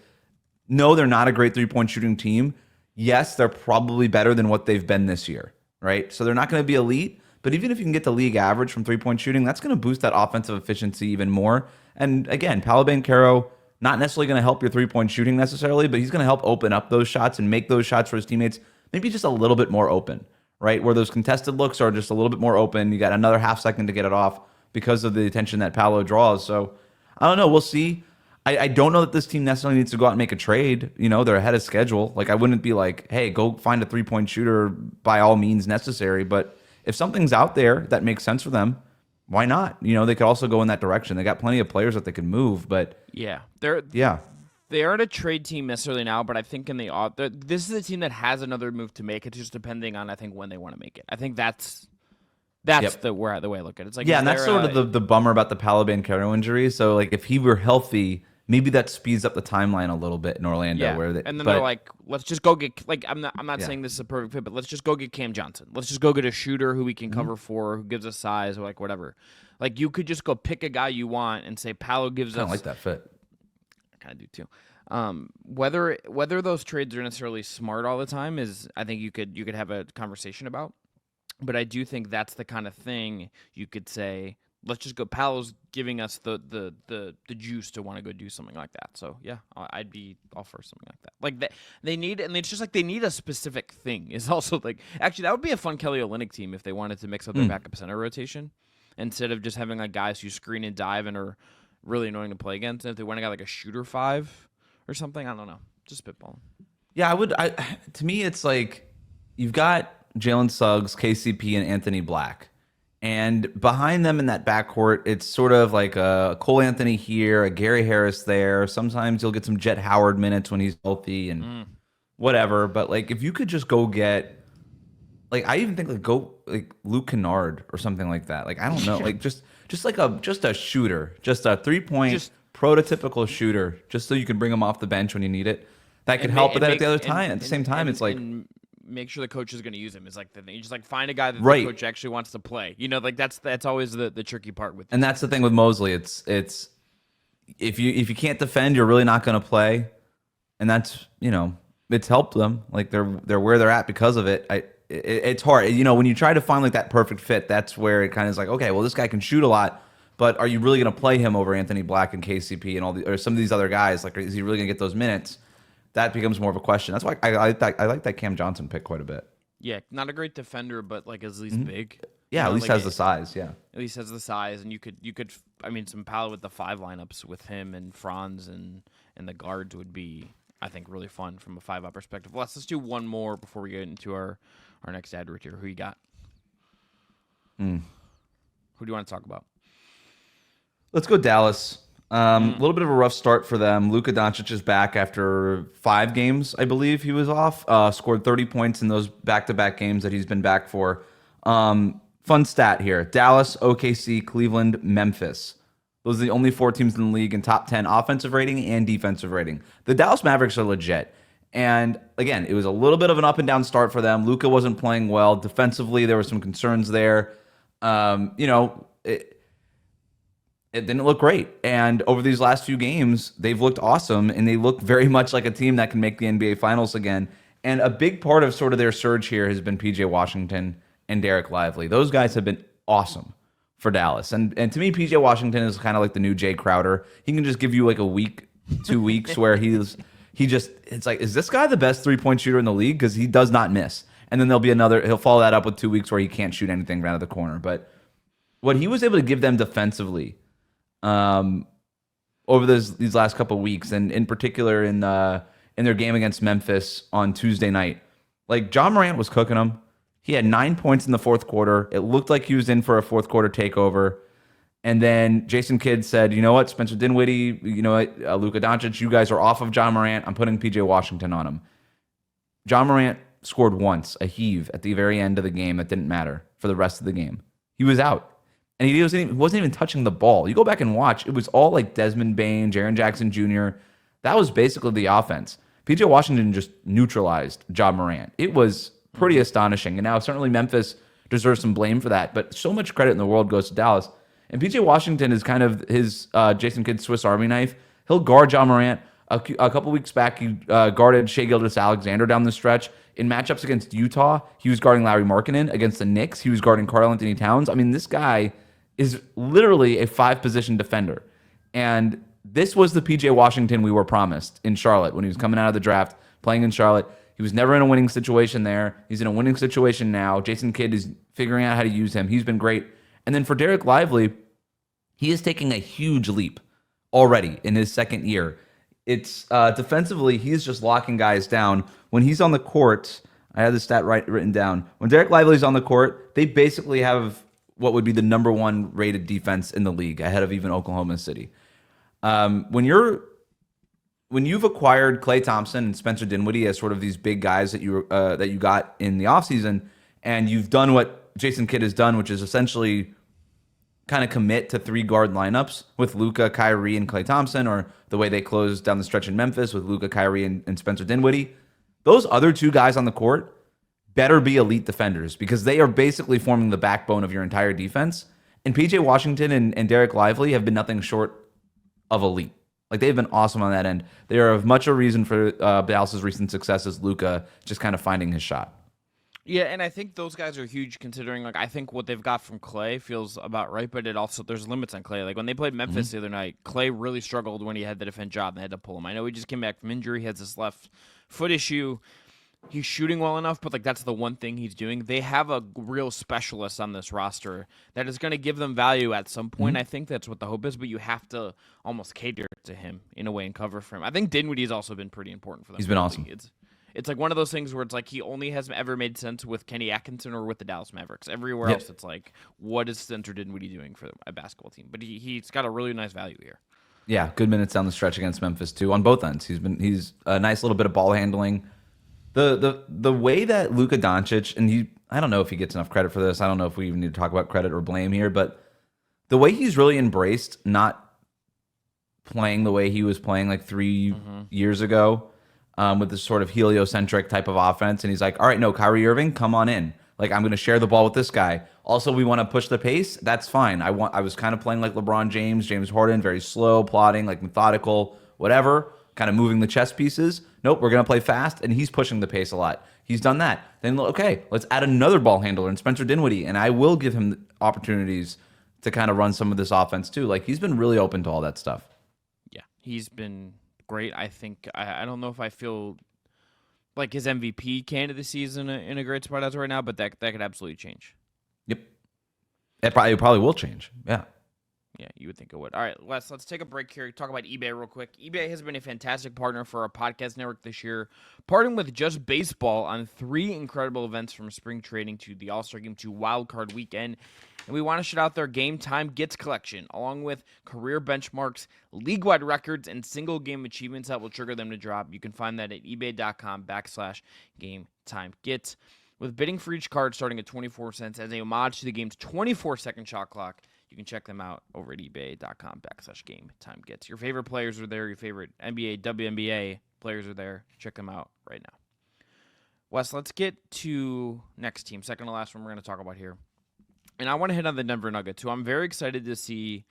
no, they're not a great three-point shooting team. Yes, they're probably better than what they've been this year, right? So they're not going to be elite. But even if you can get the league average from three-point shooting, that's going to boost that offensive efficiency even more. And again, Paolo Banchero, not necessarily going to help your three-point shooting necessarily, but he's going to help open up those shots and make those shots for his teammates maybe just a little bit more open, right? Where those contested looks are just a little bit more open. You got another half second to get it off because of the attention that Paolo draws. So I don't know. We'll see. I don't know that this team necessarily needs to go out and make a trade. You know, they're ahead of schedule. Like I wouldn't be like, hey, go find a three-point shooter by all means necessary, but if something's out there that makes sense for them, why not? You know, they could also go in that direction. They got plenty of players that they can move, but they aren't a trade team necessarily now, but I think this is a team that has another move to make. It's just depending on, I think, when they want to make it. I think that's the way I look at it. It's like, yeah, and that's sort of the bummer about the Paolo Banchero injury. So like if he were healthy, maybe that speeds up the timeline a little bit in Orlando. Yeah. And then they're like, let's just go get, like, I'm not saying this is a perfect fit, but let's just go get Cam Johnson. Let's just go get a shooter who we can cover for, who gives us size, or like whatever. Like you could just go pick a guy you want and say Paolo gives us. I don't like that fit. I kind of do too. Whether those trades are necessarily smart all the time is, I think you could have a conversation about. But I do think that's the kind of thing you could say, let's just go. Paolo's giving us the juice to want to go do something like that. So yeah, I'd be all for something like that. Like they need, and it's just like they need a specific thing. Is also like, actually that would be a fun Kelly Olynyk team if they wanted to mix up their backup center rotation instead of just having like guys who screen and dive and are really annoying to play against. And if they want to get like a shooter 5 or something, I don't know, just spitballing. Yeah, to me, it's like you've got Jalen Suggs, KCP, and Anthony Black. And behind them in that backcourt, it's sort of like a Cole Anthony here, a Gary Harris there. Sometimes you'll get some Jet Howard minutes when he's healthy and whatever. But like, if you could just go get, like, I even think like go like Luke Kennard or something like that. Like I don't know, like just a shooter, just a 3-point prototypical shooter, just so you can bring him off the bench when you need it. That could help. But then at the same time, it's like. Make sure the coach is going to use him is like the thing. You just like find a guy that the coach actually wants to play. You know, like that's always the tricky part with. And that's the thing with Mosley. It's if you can't defend, you're really not going to play. And that's, you know, it's helped them. Like they're where they're at because of it. it's hard. You know, when you try to find like that perfect fit, that's where it kind of is like, okay, well, this guy can shoot a lot, but are you really going to play him over Anthony Black and KCP and or some of these other guys? Like, is he really going to get those minutes? That becomes more of a question. That's why I like that Cam Johnson pick quite a bit. Yeah, not a great defender, but like at least big. Yeah, at least like has the size. Yeah, at least has the size, and you could. I mean, some power with the 5 lineups with him and Franz and the guards would be, I think, really fun from a 5-out perspective. Let's do one more before we get into our next ad here. Who you got? Who do you want to talk about? let's go Dallas. A little bit of a rough start for them. Luka Doncic is back after 5 games, I believe he was off. Scored 30 points in those back-to-back games that he's been back for. Fun stat here. Dallas, OKC, Cleveland, Memphis. Those are the only 4 teams in the league in top 10 offensive rating and defensive rating. The Dallas Mavericks are legit. And again, it was a little bit of an up and down start for them. Luka wasn't playing well. Defensively, there were some concerns there. It didn't look great. And over these last few games, they've looked awesome, and they look very much like a team that can make the NBA Finals again. And a big part of sort of their surge here has been PJ Washington and Derek Lively. Those guys have been awesome for Dallas. And to me, PJ Washington is kind of like the new Jay Crowder. He can just give you like a week, 2 weeks where it's like, is this guy the best 3-point shooter in the league? Because he does not miss. And then there'll be he'll follow that up with 2 weeks where he can't shoot anything around the corner. But what he was able to give them defensively over these last couple of weeks, and in particular in their game against Memphis on Tuesday night, like Ja Morant was cooking them. He had 9 points in the fourth quarter. It looked like he was in for a fourth quarter takeover. And then Jason Kidd said, you know what, Spencer Dinwiddie, you know what, Luka Doncic, you guys are off of Ja Morant. I'm putting PJ Washington on him. Ja Morant scored once, a heave at the very end of the game that didn't matter for the rest of the game. He was out. And he wasn't even touching the ball. You go back and watch, it was all like Desmond Bane, Jaren Jackson Jr. That was basically the offense. PJ Washington just neutralized Ja Morant. It was pretty astonishing. And now certainly Memphis deserves some blame for that, but so much credit in the world goes to Dallas. And PJ Washington is kind of his Jason Kidd Swiss Army knife. He'll guard Ja Morant. A couple weeks back, he guarded Shai Gilgeous-Alexander down the stretch. In matchups against Utah, he was guarding Larry Markkinen. Against the Knicks, he was guarding Karl-Anthony Towns. I mean, this guy is literally a 5-position defender. And this was the PJ Washington we were promised in Charlotte when he was coming out of the draft, playing in Charlotte. He was never in a winning situation there. He's in a winning situation now. Jason Kidd is figuring out how to use him. He's been great. And then for Derek Lively, he is taking a huge leap already in his second year. It's defensively, he's just locking guys down. When he's on the court, I had the stat written down. When Derek Lively's on the court, they basically have what would be the number 1 rated defense in the league, ahead of even Oklahoma City. When you've acquired Klay Thompson and Spencer Dinwiddie as sort of these big guys that you got in the offseason, and you've done what Jason Kidd has done, which is essentially kind of commit to 3 guard lineups with Luka, Kyrie, and Klay Thompson, or the way they closed down the stretch in Memphis with Luka, Kyrie, and Spencer Dinwiddie. Those other 2 guys on the court better be elite defenders, because they are basically forming the backbone of your entire defense. And PJ Washington and Derek Lively have been nothing short of elite. Like, they've been awesome on that end. They are as much a reason for Dallas's recent success as Luka just kind of finding his shot. Yeah, and I think those guys are huge considering, like, I think what they've got from Klay feels about right, but there's limits on Klay. Like, when they played Memphis the other night, Klay really struggled when he had to defend Ja, and they had to pull him. I know he just came back from injury. He has this left foot issue. He's shooting well enough, but like that's the one thing he's doing. They have a real specialist on this roster that is going to give them value at some point. I think that's what the hope is, but you have to almost cater to him in a way and cover for him. I think Dinwiddie's also been pretty important for them. He's been awesome. It's like one of those things where it's like he only has ever made sense with Kenny Atkinson or with the Dallas Mavericks. Everywhere else, it's like, what is Spencer Dinwiddie doing for a basketball team? But he's got a really nice value here. Yeah, good minutes down the stretch against Memphis too on both ends. He's a nice little bit of ball handling. The way that Luka Doncic, and I don't know if he gets enough credit for this. I don't know if we even need to talk about credit or blame here, but the way he's really embraced not playing the way he was playing like 3 years ago, with this sort of heliocentric type of offense, and he's like, all right, no, Kyrie Irving, come on in. Like, I'm going to share the ball with this guy. Also, we want to push the pace. That's fine. I was kind of playing like LeBron James, James Harden, very slow, plodding, like methodical, whatever. kind of moving the chess pieces. Nope, we're going to play fast, and he's pushing the pace a lot. He's done that. Then, okay, let's add another ball handler in Spencer Dinwiddie, and I will give him opportunities to kind of run some of this offense too. Like, he's been really open to all that stuff. Yeah, he's been great. I think I don't know if I feel like his MVP candidacy is in a great spot as of right now, but that could absolutely change. Yep. It probably will change. Yeah. Yeah, you would think it would. All right, Wes, let's take a break here. Talk about eBay real quick. eBay has been a fantastic partner for our podcast network this year, partnering with Just Baseball on 3 incredible events from spring training to the All-Star Game to Wild Card Weekend. And we want to shout out their Game Time Gets collection, along with career benchmarks, league-wide records, and single-game achievements that will trigger them to drop. You can find that at ebay.com/Game Time Gets. With bidding for each card starting at 24 cents as a homage to the game's 24-second shot clock. You can check them out over at ebay.com/Game Time Gets. Your favorite players are there. Your favorite NBA, WNBA players are there. Check them out right now. Wes, let's get to next team. Second to last one we're going to talk about here. And I want to hit on the Denver Nuggets, who I'm very excited to see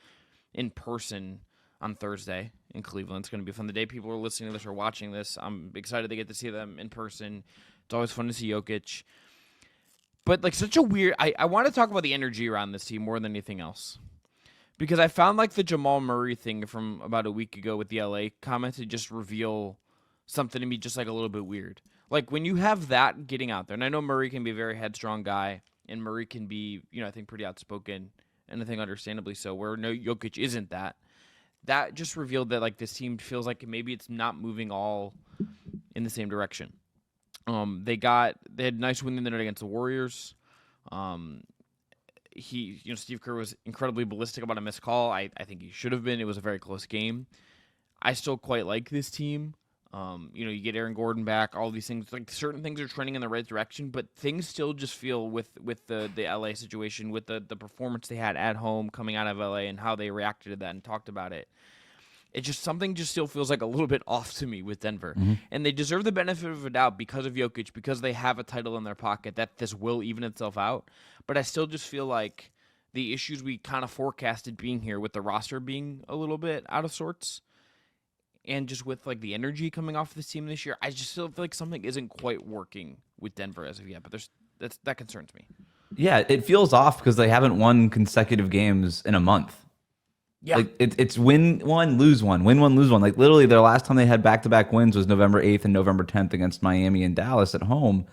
in person on Thursday in Cleveland. It's going to be fun. The day people are listening to this or watching this, I'm excited to get to see them in person. It's always fun to see Jokic. But, like, such a weird... I want to talk about the energy around this team more than anything else. Because I found, like, the Jamal Murray thing from about a week ago with the LA comment to just reveal something to me just, like, a little bit weird. Like, when you have that getting out there, and I know Murray can be a very headstrong guy, and Murray can be, I think pretty outspoken, and I think understandably so, where no Jokic isn't that. That just revealed that, like, this team feels like maybe it's not moving all in the same direction. They had a nice win in the night against the Warriors. Steve Kerr was incredibly ballistic about a missed call. I think he should have been. It was a very close game. I still quite like this team. You get Aaron Gordon back, all these things. Like, certain things are trending in the right direction, but things still just feel with the LA situation, with the performance they had at home coming out of LA and how they reacted to that and talked about it. It just something just still feels like a little bit off to me with Denver. Mm-hmm. And they deserve the benefit of a doubt because of Jokic, because they have a title in their pocket, that this will even itself out. But I still just feel like the issues we kind of forecasted being here, with the roster being a little bit out of sorts, and just with, like, the energy coming off this team this year, I just still feel like something isn't quite working with Denver as of yet. But that concerns me. Yeah, it feels off because they haven't won consecutive games in a month. Yeah, like it's win one, lose one, win one, lose one. Like, literally, their last time they had back-to-back wins was November 8th and November 10th against Miami and Dallas at home.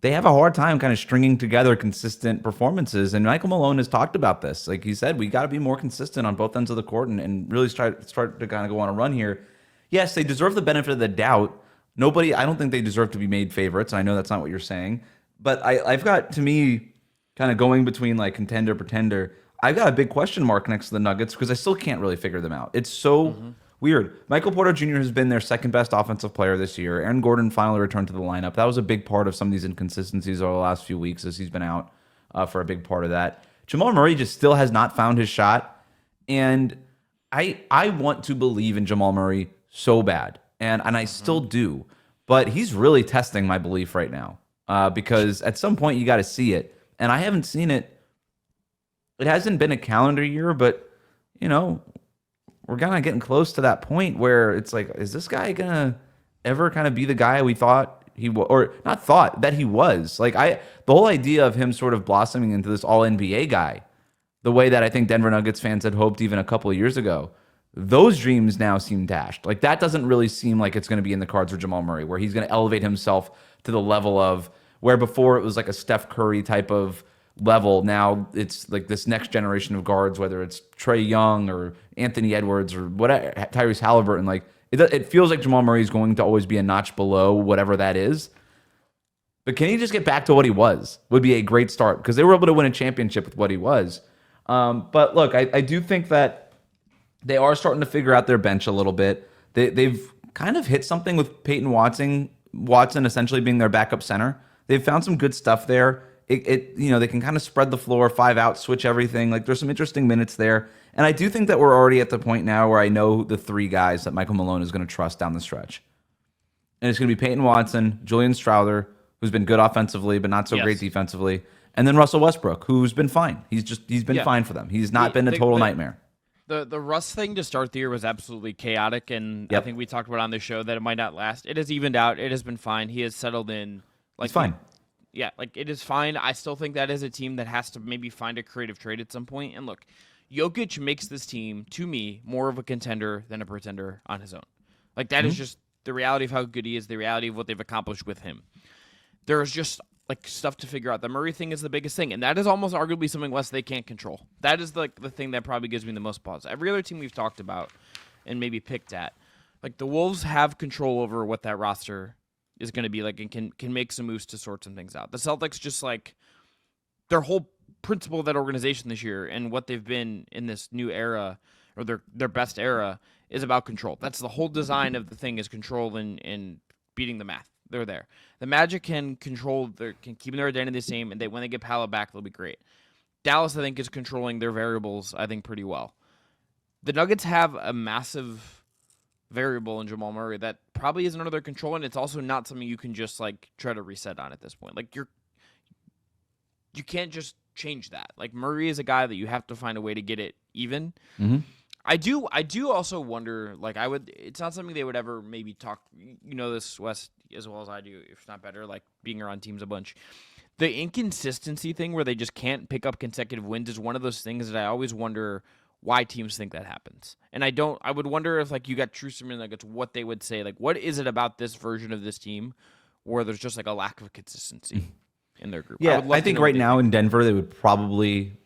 They have a hard time kind of stringing together consistent performances, and Michael Malone has talked about this. Like he said, we got to be more consistent on both ends of the court and really start to kind of go on a run here. Yes, they deserve the benefit of the doubt. I don't think they deserve to be made favorites, and I know that's not what you're saying. But I've got, to me, kind of going between, like, contender, pretender, I've got a big question mark next to the Nuggets because I still can't really figure them out. It's so weird. Michael Porter Jr. has been their second best offensive player this year. Aaron Gordon finally returned to the lineup. That was a big part of some of these inconsistencies over the last few weeks as he's been out for a big part of that. Jamal Murray just still has not found his shot. And I want to believe in Jamal Murray so bad. And I still do. But he's really testing my belief right now because at some point you got to see it. And I haven't seen it. It hasn't been a calendar year, but, we're kind of getting close to that point where it's like, is this guy going to ever kind of be the guy we thought he was, or not thought, that he was? Like, the whole idea of him sort of blossoming into this all-NBA guy, the way that I think Denver Nuggets fans had hoped even a couple of years ago, those dreams now seem dashed. Like, that doesn't really seem like it's going to be in the cards for Jamal Murray, where he's going to elevate himself to the level of where before it was like a Steph Curry type of level. Now it's like this next generation of guards, whether it's Trae Young or Anthony Edwards or whatever, Tyrese Halliburton. Like, it feels like Jamal Murray is going to always be a notch below whatever that is. But can he just get back to what he was? Would be a great start because they were able to win a championship with what he was. But look, I do think that they are starting to figure out their bench a little bit. They've kind of hit something with Peyton Watson essentially being their backup center. They've found some good stuff there. They can kind of spread the floor, 5 out, switch everything. Like, there's some interesting minutes there. And I do think that we're already at the point now where I know the 3 guys that Michael Malone is going to trust down the stretch. And it's going to be Peyton Watson, Julian Strouder, who's been good offensively but not so great defensively, and then Russell Westbrook, who's been fine. He's been fine for them. He's not been a total nightmare. The Russ thing to start the year was absolutely chaotic, and I Yep. think we talked about on the show that it might not last. It has evened out. It has been fine. He has settled in. Like He's fine. Yeah, like it is fine. I still think that is a team that has to maybe find a creative trade at some point. And look, Jokic makes this team, to me, more of a contender than a pretender on his own. Like that is just the reality of how good he is, the reality of what they've accomplished with him. There is just like stuff to figure out. The Murray thing is the biggest thing, and that is almost arguably something less they can't control. That is the thing that probably gives me the most pause. Every other team we've talked about and maybe picked at, like the Wolves have control over what that roster is going to be like and can make some moves to sort some things out. The Celtics just like their whole principle of that organization this year and what they've been in this new era or their best era is about control. That's the whole design of the thing is control and beating the math. They're there. The Magic can control can keep their identity the same, and when they get Palo back, they'll be great. Dallas, I think, is controlling their variables, I think, pretty well. The Nuggets have a massive variable in Jamal Murray that probably isn't under their control, and it's also not something you can just like try to reset on at this point. Like you can't just change that. Like Murray is a guy that you have to find a way to get it even. Mm-hmm. I do also wonder, like it's not something they would ever maybe talk, this, Wes, as well as I do, if not better, like being around teams a bunch. The inconsistency thing where they just can't pick up consecutive wins is one of those things that I always wonder why teams think that happens. And I would wonder if like you got Trusterman, like it's what they would say, like what is it about this version of this team where there's just like a lack of consistency in their group? Yeah, I think right now in Denver, they would probably,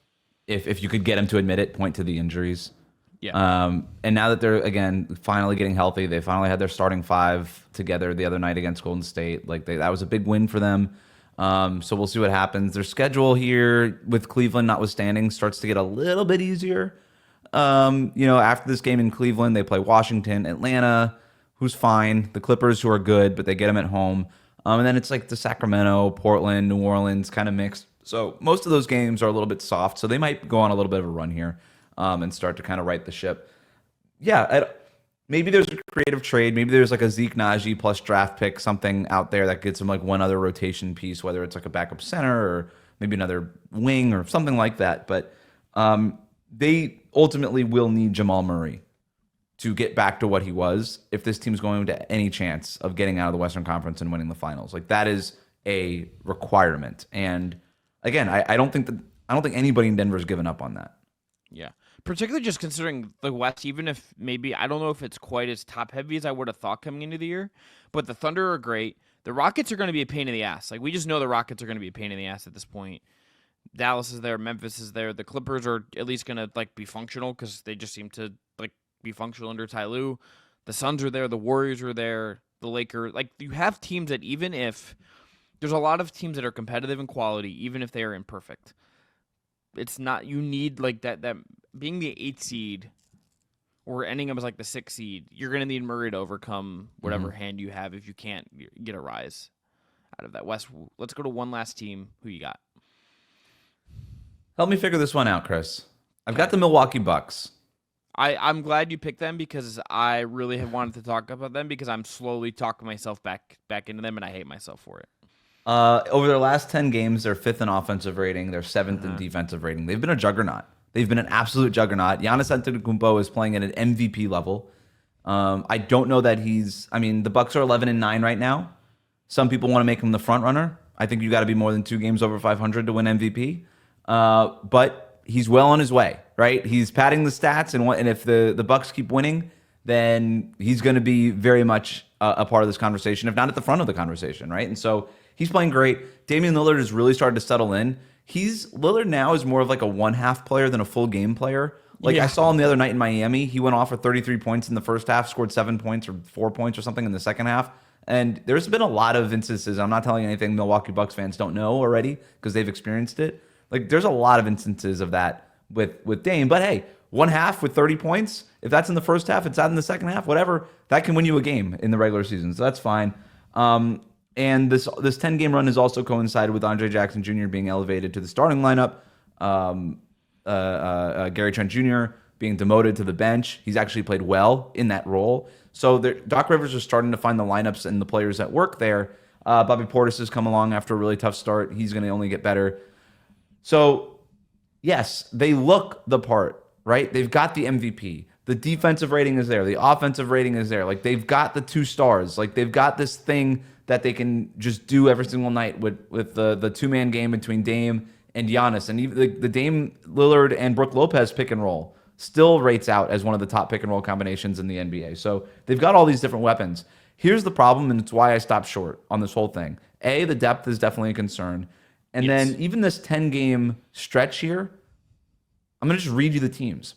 if you could get them to admit it, point to the injuries. Yeah. And now that they're, again, finally getting healthy, they finally had their starting five together the other night against Golden State. Like that was a big win for them. So we'll see what happens. Their schedule here with Cleveland notwithstanding starts to get a little bit easier. After this game in Cleveland, they play Washington, Atlanta, who's fine, the Clippers, who are good, but they get them at home. And then it's like the Sacramento, Portland, New Orleans kind of mixed. So most of those games are a little bit soft. So they might go on a little bit of a run here. And start to kind of right the ship. Yeah, maybe there's a creative trade. Maybe there's like a Zeke Naji plus draft pick, something out there that gets him like one other rotation piece, whether it's like a backup center or maybe another wing or something like that. But they ultimately will need Jamal Murray to get back to what he was if this team's going to any chance of getting out of the Western Conference and winning the finals. Like that is a requirement. And again, I don't think anybody in Denver has given up on that. Yeah. Particularly just considering the West, even if maybe, I don't know if it's quite as top heavy as I would have thought coming into the year, but the Thunder are great. The Rockets are going to be a pain in the ass. Like, we just know the Rockets are going to be a pain in the ass at this point. Dallas is there. Memphis is there. The Clippers are at least going to, like, be functional because they just seem to, like, be functional under Ty Lue. The Suns are there. The Warriors are there. The Lakers. Like, you have teams that even if, there's a lot of teams that are competitive in quality, even if they are imperfect. It's not, you need like that being the 8th seed or ending up as like the 6th seed, you're going to need Murray to overcome whatever hand you have if you can't get a rise out of that. Wes, let's go to one last team. Who you got? Help me figure this one out, Chris. I've got the Milwaukee Bucks. I'm glad you picked them because I really have wanted to talk about them because I'm slowly talking myself back into them and I hate myself for it. Over their last 10 games, they're 5th in offensive rating. They're 7th in defensive rating. They've been a juggernaut. They've been an absolute juggernaut. Giannis Antetokounmpo is playing at an MVP level. I don't know that the Bucks are 11-9 right now. Some people want to make him the front runner. I think you got to be more than 2 games over 500 to win MVP. But he's well on his way, right? He's padding the stats, and if the Bucks keep winning, then he's going to be very much a part of this conversation, if not at the front of the conversation, right? And so he's playing great. Damian Lillard has really started to settle in. Lillard now is more of like a one-half player than a full game player. Like I saw him the other night in Miami. He went off for 33 points in the first half, scored 7 points or 4 points or something in the second half. And there's been a lot of instances. I'm not telling you anything Milwaukee Bucks fans don't know already because they've experienced it. Like there's a lot of instances of that with Dame. But hey, one half with 30 points. If that's in the first half, it's out in the second half, whatever. That can win you a game in the regular season. So that's fine. And this 10-game run has also coincided with Andre Jackson Jr. being elevated to the starting lineup. Gary Trent Jr. being demoted to the bench. He's actually played well in that role. So Doc Rivers is starting to find the lineups and the players that work there. Bobby Portis has come along after a really tough start. He's going to only get better. So, yes, they look the part right? They've got the MVP. The defensive rating is there. The offensive rating is there. Like, they've got the 2 stars. Like, they've got this thing that they can just do every single night with the two-man game between Dame and Giannis. And even the Dame Lillard and Brook Lopez pick and roll still rates out as one of the top pick and roll combinations in the NBA. So they've got all these different weapons. Here's the problem, and it's why I stopped short on this whole thing. A, the depth is definitely a concern. And then even this 10-game stretch here, I'm going to just read you the teams.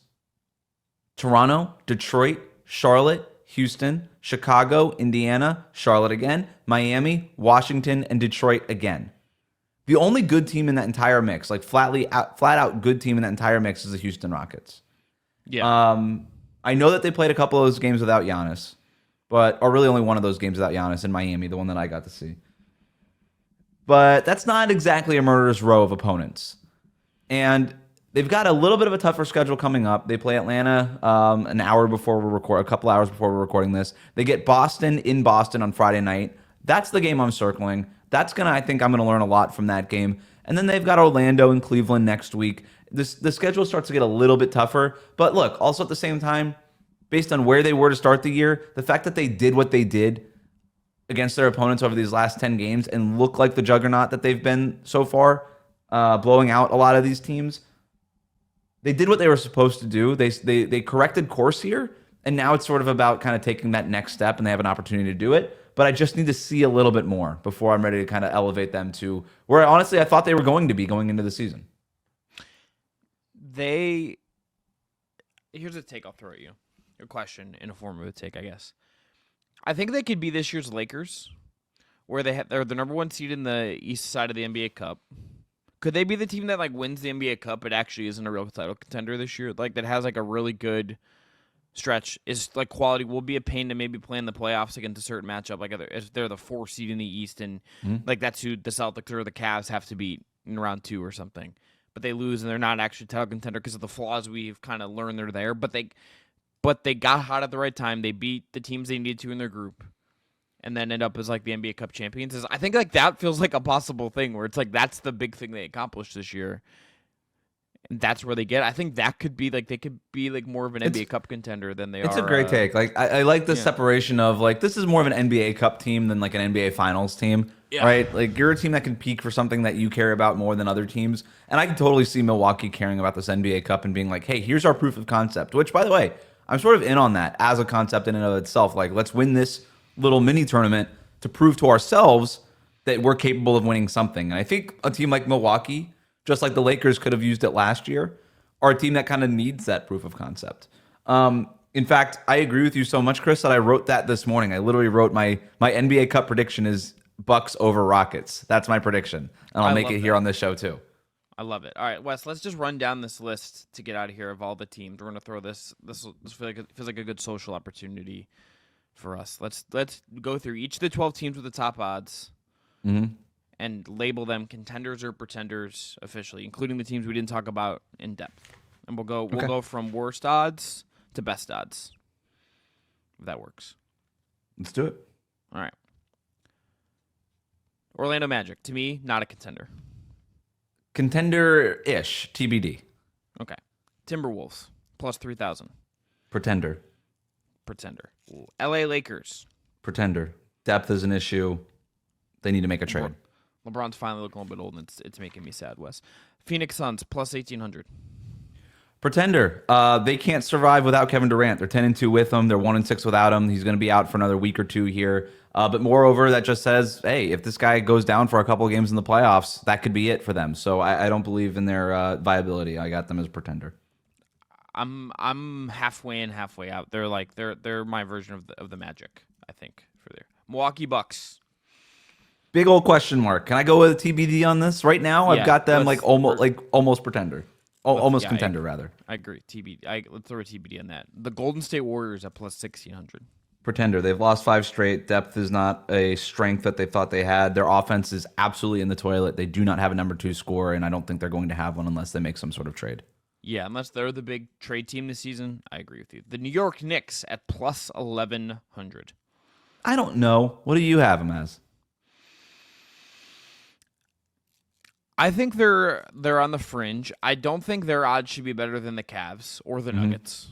Toronto, Detroit, Charlotte, Houston, Chicago, Indiana, Charlotte again, Miami, Washington, and Detroit again. The only good team in that entire mix, like flat out good team in that entire mix, is the Houston Rockets. Yeah. I know that they played a couple of those games without Giannis, or really only one of those games without Giannis in Miami, the one that I got to see. But that's not exactly a murderous row of opponents. And they've got a little bit of a tougher schedule coming up. They play Atlanta an hour before we record, a couple hours before we're recording this. They get Boston in Boston on Friday night. That's the game I'm circling. I think I'm going to learn a lot from that game. And then they've got Orlando and Cleveland next week. The schedule starts to get a little bit tougher. But look, also at the same time, based on where they were to start the year, the fact that they did what they did against their opponents over these last 10 games and look like the juggernaut that they've been so far, blowing out a lot of these teams, they did what they were supposed to do. They corrected course here, and now it's sort of about kind of taking that next step, and they have an opportunity to do it. But I just need to see a little bit more before I'm ready to kind of elevate them to where, honestly, I thought they were going to be going into the season. Here's a take I'll throw at you. A question in a form of a take, I guess. I think they could be this year's Lakers, where they're the number 1 seed in the East side of the NBA Cup. Could they be the team that wins the NBA Cup but actually isn't a real title contender this year? That has a really good stretch, is quality, will be a pain to maybe play in the playoffs against a certain matchup. If they're the 4 seed in the East and that's who the Celtics or the Cavs have to beat in round 2 or something. But they lose and they're not actually a title contender because of the flaws we've kind of learned they're there. But they got hot at the right time. They beat the teams they needed to in their group, and then end up as the NBA Cup champions. I think that feels like a possible thing where it's that's the big thing they accomplished this year, and that's where they get. I think that could be they could be more of an NBA Cup contender than they are. It's a great take. I like the separation of this is more of an NBA Cup team than an NBA Finals team. Yeah. Right? You're a team that can peak for something that you care about more than other teams. And I can totally see Milwaukee caring about this NBA Cup and being hey, here's our proof of concept, which, by the way, I'm sort of in on that as a concept in and of itself. Let's win this little mini tournament to prove to ourselves that we're capable of winning something. And I think a team like Milwaukee, just like the Lakers could have used it last year, are a team that kind of needs that proof of concept. In fact, I agree with you so much, Chris, that I wrote that this morning. I literally wrote my NBA Cup prediction is Bucks over Rockets. That's my prediction. And I'll make it here on this show too. I love it. All right, Wes, let's just run down this list to get out of here of all the teams. We're going to throw this feels like a good social opportunity for us. Let's go through each of the 12 teams with the top odds and label them contenders or pretenders officially, including the teams we didn't talk about in depth. And we'll go from worst odds to best odds, if that works. Let's do it. All right. Orlando Magic, to me, not a contender. Contender-ish, TBD. Okay. Timberwolves, plus 3,000. Pretender. LA Lakers. Pretender. Depth is an issue. They need to make a trade. LeBron's finally looking a little bit old, and it's making me sad, Wes. Phoenix Suns, plus 1,800. Pretender. They can't survive without Kevin Durant. They're 10-2 with him. They're 1-6 without him. He's going to be out for another week or two here. But moreover, that just says, hey, if this guy goes down for a couple of games in the playoffs, that could be it for them. So I don't believe in their viability. I got them as pretender. I'm halfway in, halfway out. They're my version of the Magic, I think, for there. Milwaukee Bucks. Big old question mark. Can I go with a TBD on this right now? I've got them almost pretender. Almost contender, rather. I agree. TBD. Let's throw a TBD on that. The Golden State Warriors at plus 1,600. Pretender. They've lost 5 straight. Depth is not a strength that they thought they had. Their offense is absolutely in the toilet. They do not have a number 2 scorer, and I don't think they're going to have one unless they make some sort of trade. Yeah, unless they're the big trade team this season, I agree with you. The New York Knicks at plus 1,100. I don't know. What do you have them as? I think they're on the fringe. I don't think their odds should be better than the Cavs or the Nuggets.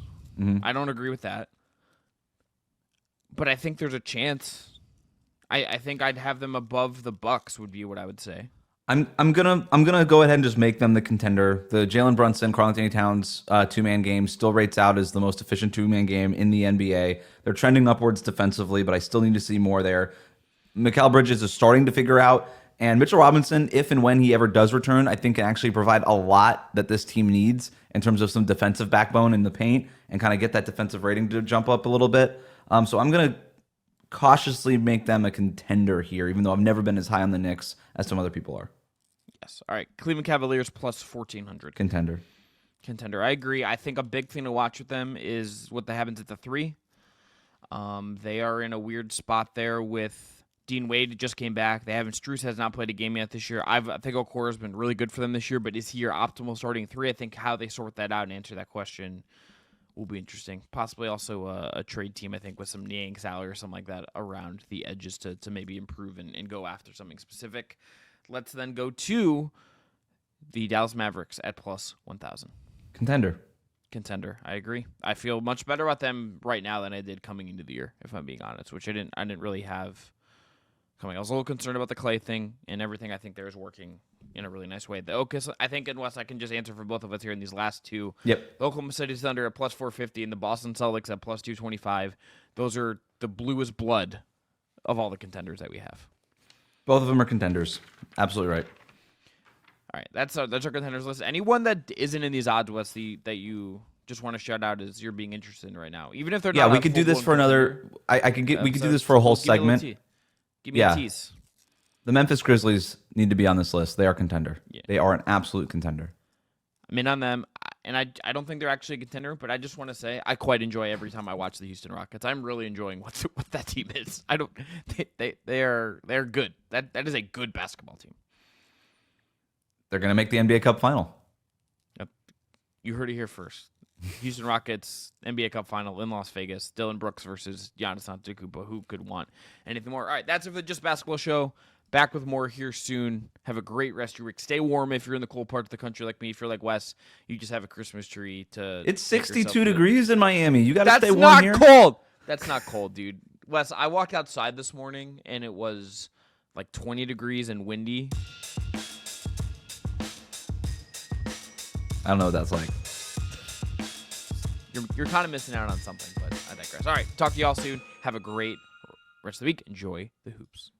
I don't agree with that. But I think there's a chance. I think I'd have them above the Bucks would be what I would say. I'm gonna go ahead and just make them the contender. The Jalen Brunson, Karl-Anthony Towns 2-man game still rates out as the most efficient 2-man game in the NBA. They're trending upwards defensively, but I still need to see more there. Mikal Bridges is starting to figure out, and Mitchell Robinson, if and when he ever does return, I think can actually provide a lot that this team needs in terms of some defensive backbone in the paint and kind of get that defensive rating to jump up a little bit. So I'm gonna cautiously make them a contender here, even though I've never been as high on the Knicks as some other people are. Yes. All right. Cleveland Cavaliers plus 1,400. Contender. I agree. I think a big thing to watch with them is what happens at the 3. They are in a weird spot there with Dean Wade just came back. Strus has not played a game yet this year. I think Okoro has been really good for them this year, but is he your optimal starting 3? I think how they sort that out and answer that question will be interesting. Possibly also a trade team, I think, with some Niang salary or something like that around the edges to maybe improve and go after something specific. Let's then go to the Dallas Mavericks at plus 1,000. Contender. I agree. I feel much better about them right now than I did coming into the year, if I'm being honest, which I didn't really have coming. I was a little concerned about the Clay thing and everything. I think there is working in a really nice way. The Oklahoma, I think, unless I can just answer for both of us here in these last two. Yep. The Oklahoma City Thunder at plus 450 and the Boston Celtics at plus 225. Those are the bluest blood of all the contenders that we have. Both of them are contenders. Absolutely right. All right, that's our contenders list. Anyone that isn't in these odds lists that you just want to shout out as you're being interested in right now, even if they're not. Yeah, we could do this for another. We could do this for a whole segment. Give me a tease. The Memphis Grizzlies need to be on this list. They are a contender. Yeah. They are an absolute contender. I'm in on them, and I don't think they're actually a contender, but I just want to say I quite enjoy every time I watch the Houston Rockets. I'm really enjoying what that team is. They're good. That is a good basketball team. They're going to make the NBA Cup final. Yep. You heard it here first. Houston Rockets NBA Cup final in Las Vegas. Dylan Brooks versus Giannis Antetokounmpo. Who could want anything more? All right, that's it for the Just Basketball Show. Back with more here soon. Have a great rest of your week. Stay warm if you're in the cold part of the country like me. If you're like Wes, you just have a Christmas tree to. It's 62 degrees in Miami. You got to stay warm here. That's not cold. That's not cold, dude. Wes, I walked outside this morning and it was like 20 degrees and windy. I don't know what that's like. You're kind of missing out on something, but I digress. All right, talk to you all soon. Have a great rest of the week. Enjoy the hoops.